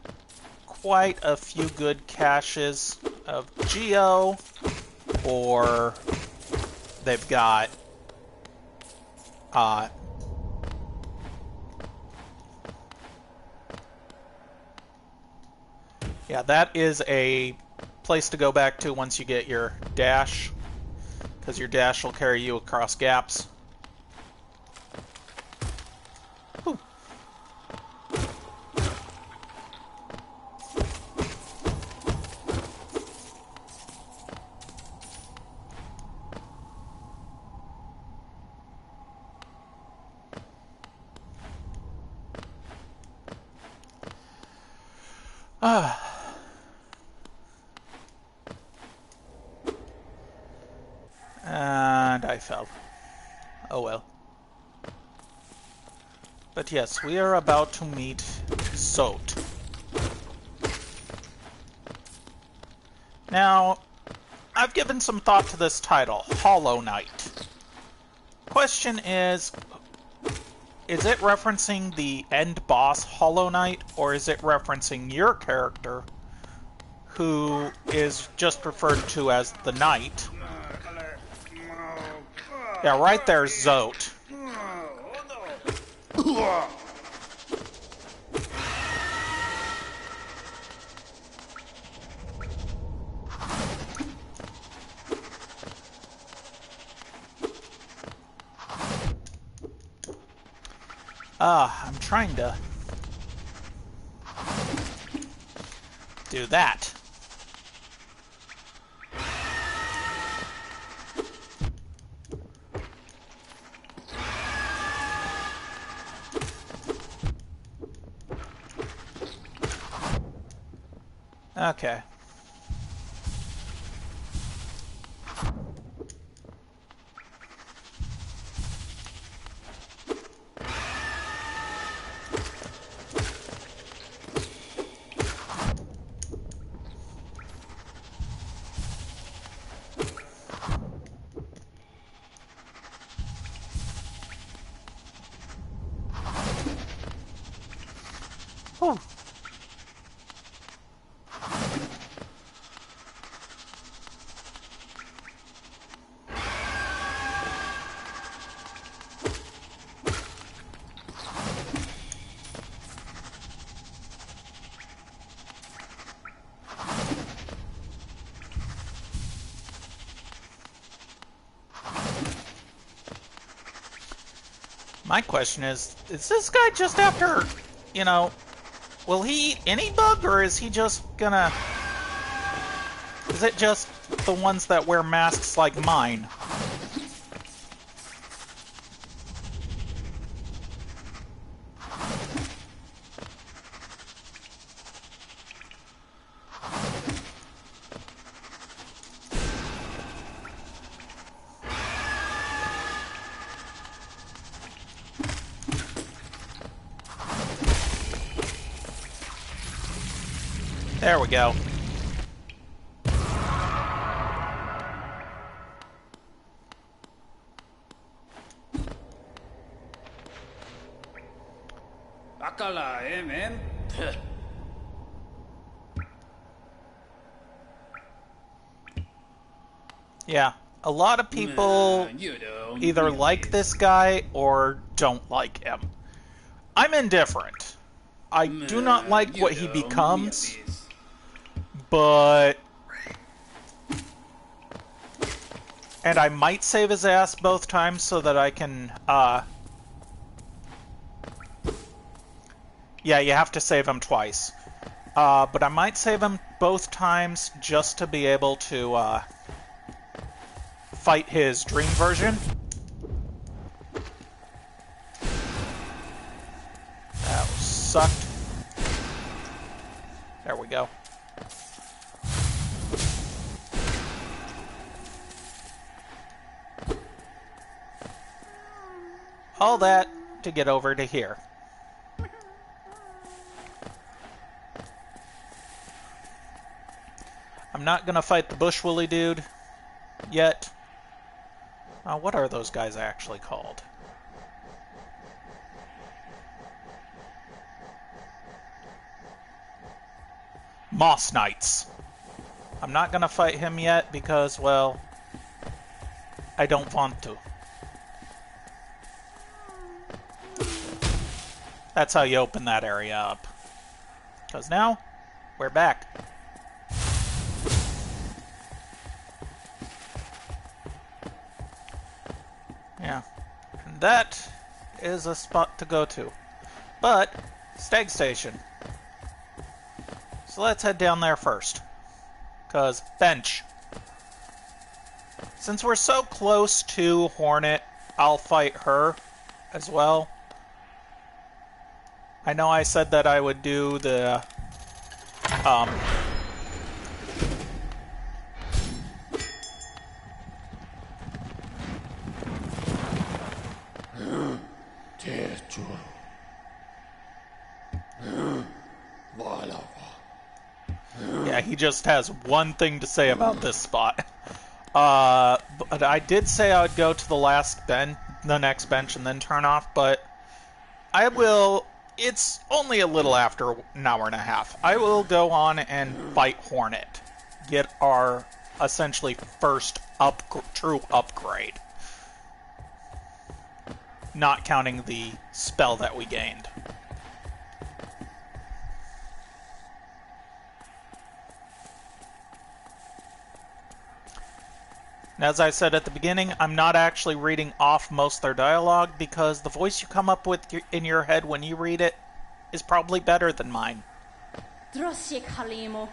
quite a few good caches of Geo, or they've got yeah, that is a place to go back to once you get your dash, because your dash will carry you across gaps. Whew. And I fell. Oh well. But yes, we are about to meet Sot. Now, I've given some thought to this title, Hollow Knight. Question is it referencing the end boss Hollow Knight, or is it referencing your character, who is just referred to as the Knight. Yeah, right there's Zote. I'm trying to do that. Okay. Whew. My question is this guy just after, you know, will he eat any bug, or is he just gonna... Is it just the ones that wear masks like mine? There we go.
Bacala, man?
Yeah, a lot of people either like this guy or don't like him. I'm indifferent. I do not like what he becomes, but... And I might save his ass both times so that I can, Yeah, you have to save him twice. But I might save him both times just to be able to, fight his dream version. That sucked. There we go. All that to get over to here. I'm not gonna fight the bush woolly dude yet. What are those guys actually called? Moss Knights. I'm not gonna fight him yet because, well, I don't want to. That's how you open that area up. Because now, we're back. Yeah. And that is a spot to go to. But, Stag Station. So let's head down there first. Because, bench. Since we're so close to Hornet, I'll fight her as well. I know I said that I would do the, Yeah, he just has one thing to say about this spot. But I did say I would go to the next bench and then turn off, but I will, It's only a little after an hour and a half. I will go on and fight Hornet. Get our, essentially, first true upgrade. Not counting the spell that we gained. As I said at the beginning, I'm not actually reading off most of their dialogue because the voice you come up with in your head when you read it is probably better than mine.
Drosje Halimo.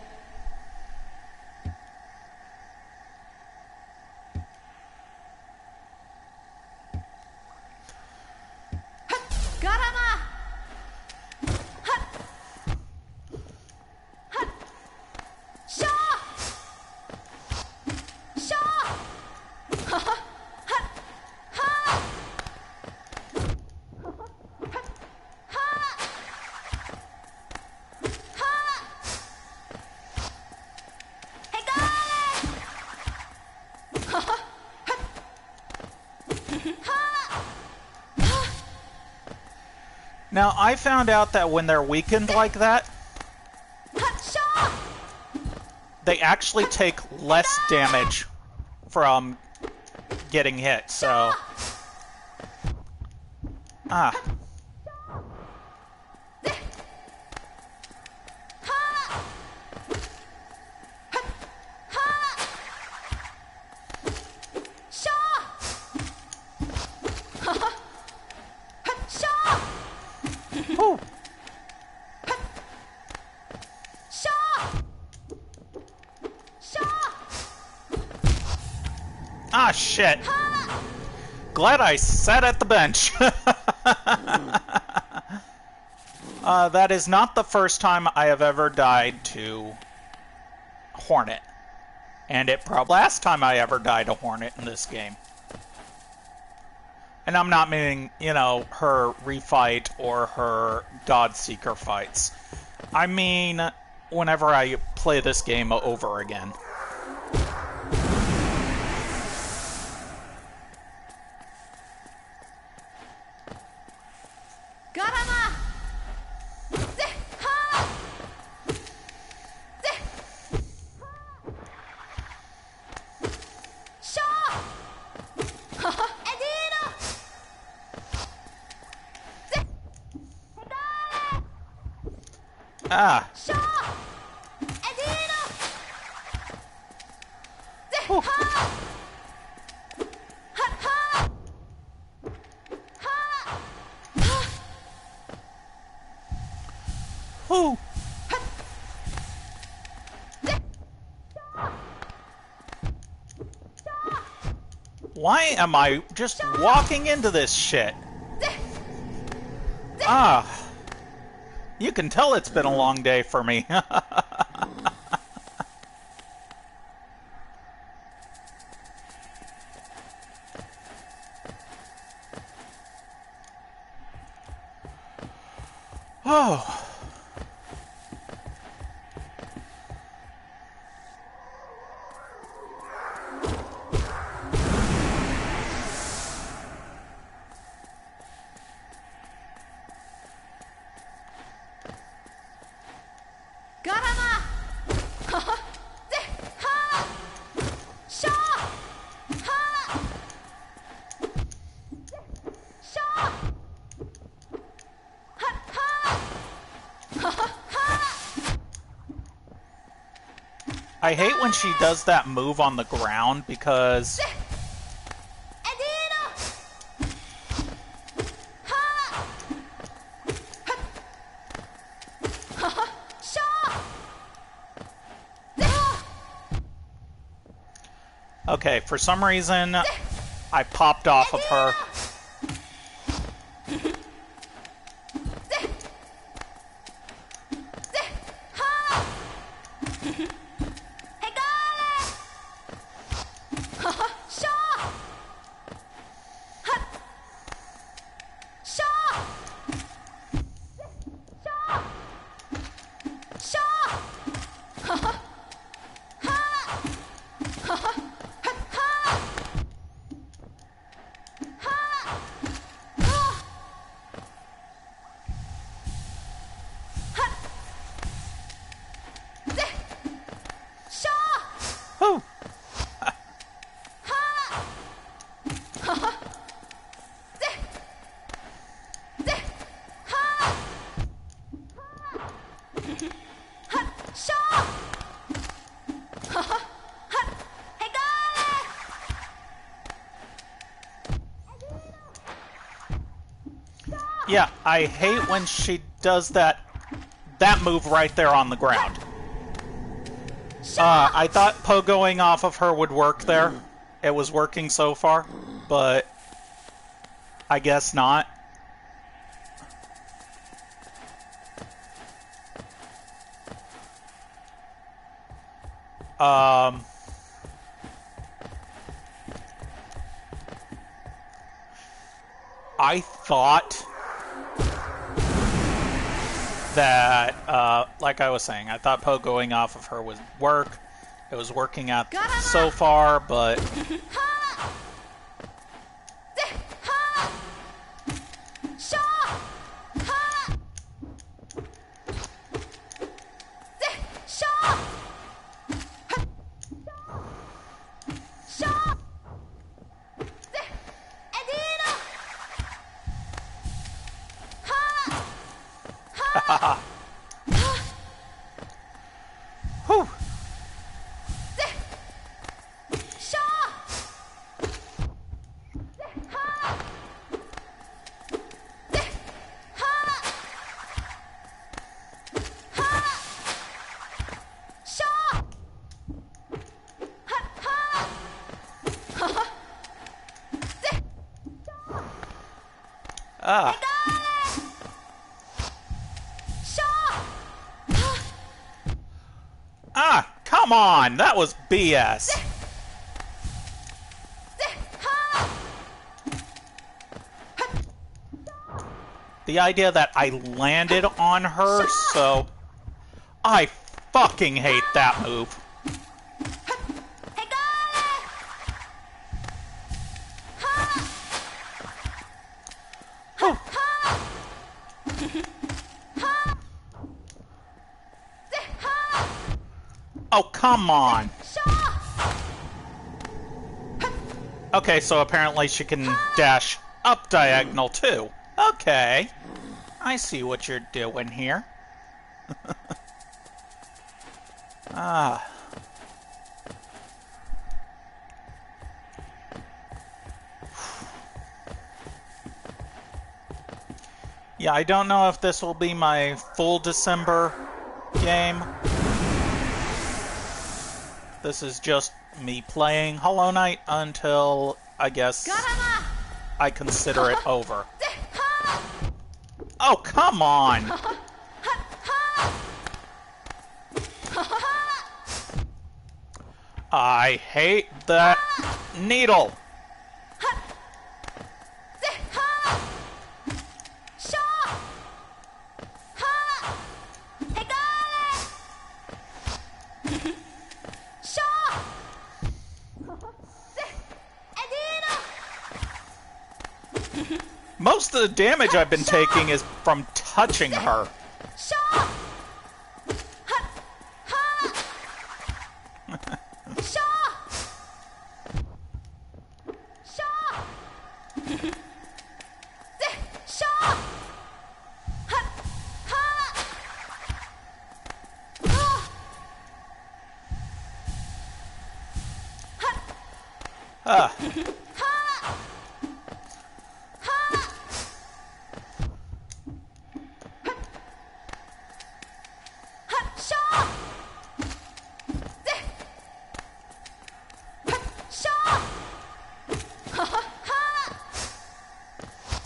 Garama! Shaw! Shaw!
Now, I found out that when they're weakened like that, they actually take less damage from getting hit, so... Ah. Ooh. Ah, shit. Glad I sat at the bench. That is not the first time I have ever died to Hornet. And it probably last time I ever died to Hornet in this game. And I'm not meaning, you know, her refight or her Godseeker fights. I mean, whenever I play this game over again.
Garama!
Ah. Whew. Whew. Why am I just walking into this shit? Ah. You can tell it's been a long day for me. Oh. I hate when she does that move on the ground because... Okay, for some reason, I popped off of her. Yeah, I hate when she does that move right there on the ground. I thought pogoing off of her would work there. It was working so far, but I guess not. I thought that, like I was saying, I thought pogoing off of her would work. It was working out so far, but... Whew. Ah. Ah, come on! That was BS. The idea that I landed on her, so... I fucking hate that move. Oh, come on! Okay, so apparently she can dash up diagonal too. Okay. I see what you're doing here. Ah. Yeah, I don't know if this will be my full December game. This is just me playing Hollow Knight until, I guess, I consider it over. Oh, come on! I hate that needle! Most of the damage I've been taking is from touching her. Ah.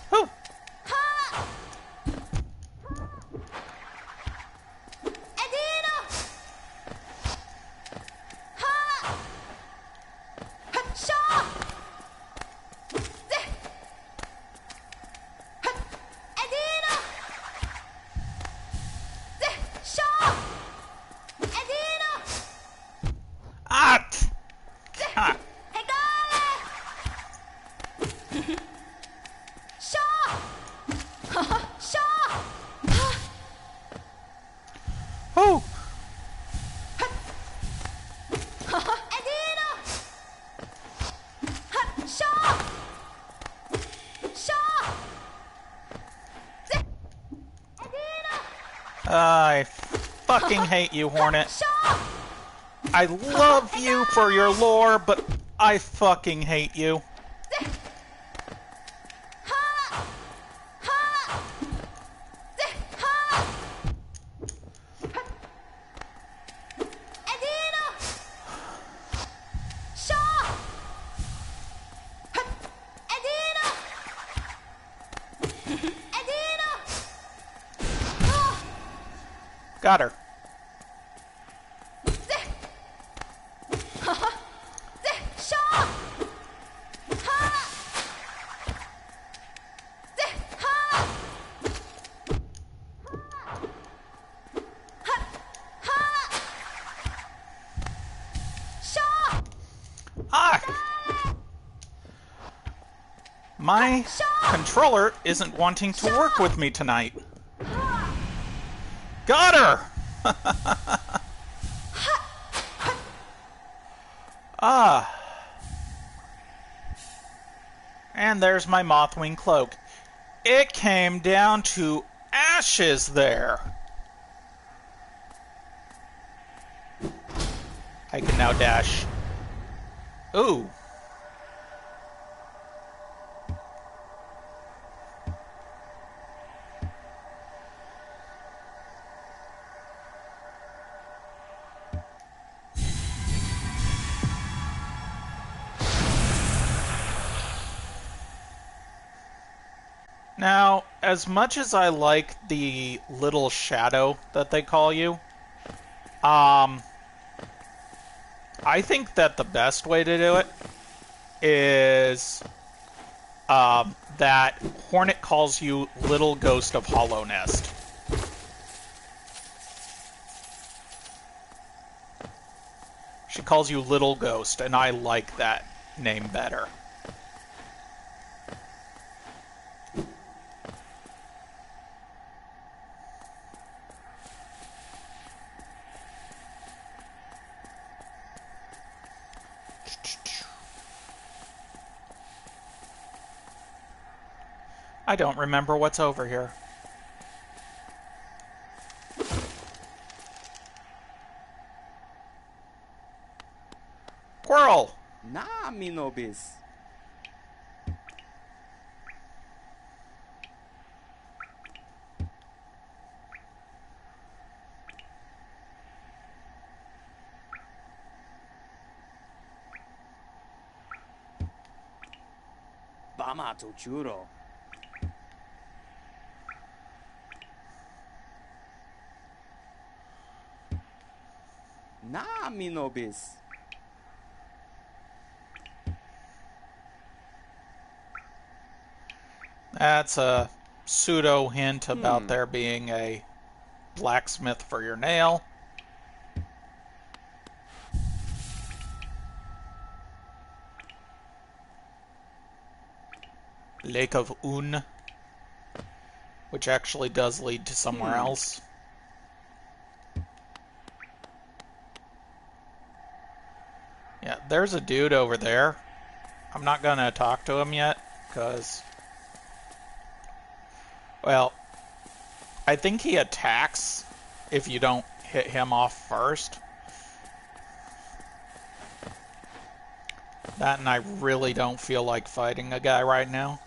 Whew. Ah! Ah. Whew. I fucking hate you, Hornet. I love you for your lore, but I fucking hate you. Got her. Hi! My controller isn't wanting to work with me tonight. Got her! Ah. And there's my Mothwing cloak. It came down to ashes there. I can now dash. Ooh. Now, as much as I like the little shadow that they call you, I think that the best way to do it is that Hornet calls you Little Ghost of Hollow Nest. She calls you Little Ghost, and I like that name better. I don't remember what's over here. Squirrel!
Na, mi nobis. Bama to churo. Na, mi nobis.
That's a pseudo hint about there being a blacksmith for your nail. Lake of Un, which actually does lead to somewhere else. Yeah, there's a dude over there. I'm not gonna talk to him yet, because... well, I think he attacks if you don't hit him off first. That, and I really don't feel like fighting a guy right now.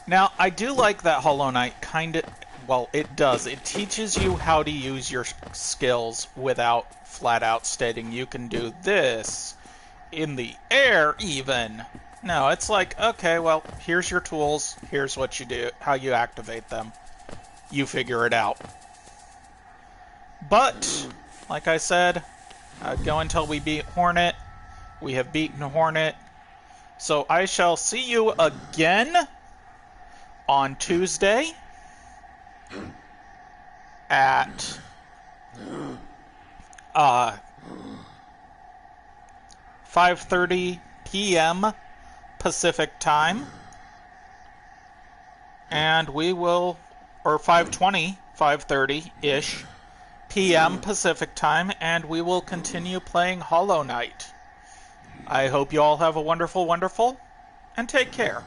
Now, I do like that Hollow Knight kind of... well, it does. It teaches you how to use your skills without flat out stating you can do this in the air, even. No, it's like, okay, well, here's your tools. Here's what you do, how you activate them. You figure it out. But, like I said, I'd go until we beat Hornet. We have beaten Hornet. So I shall see you again on Tuesday at 5:30 p.m. Pacific time, and we will, or 5:30-ish p.m. Pacific time, and we will continue playing Hollow Knight. I hope you all have a wonderful, and take care.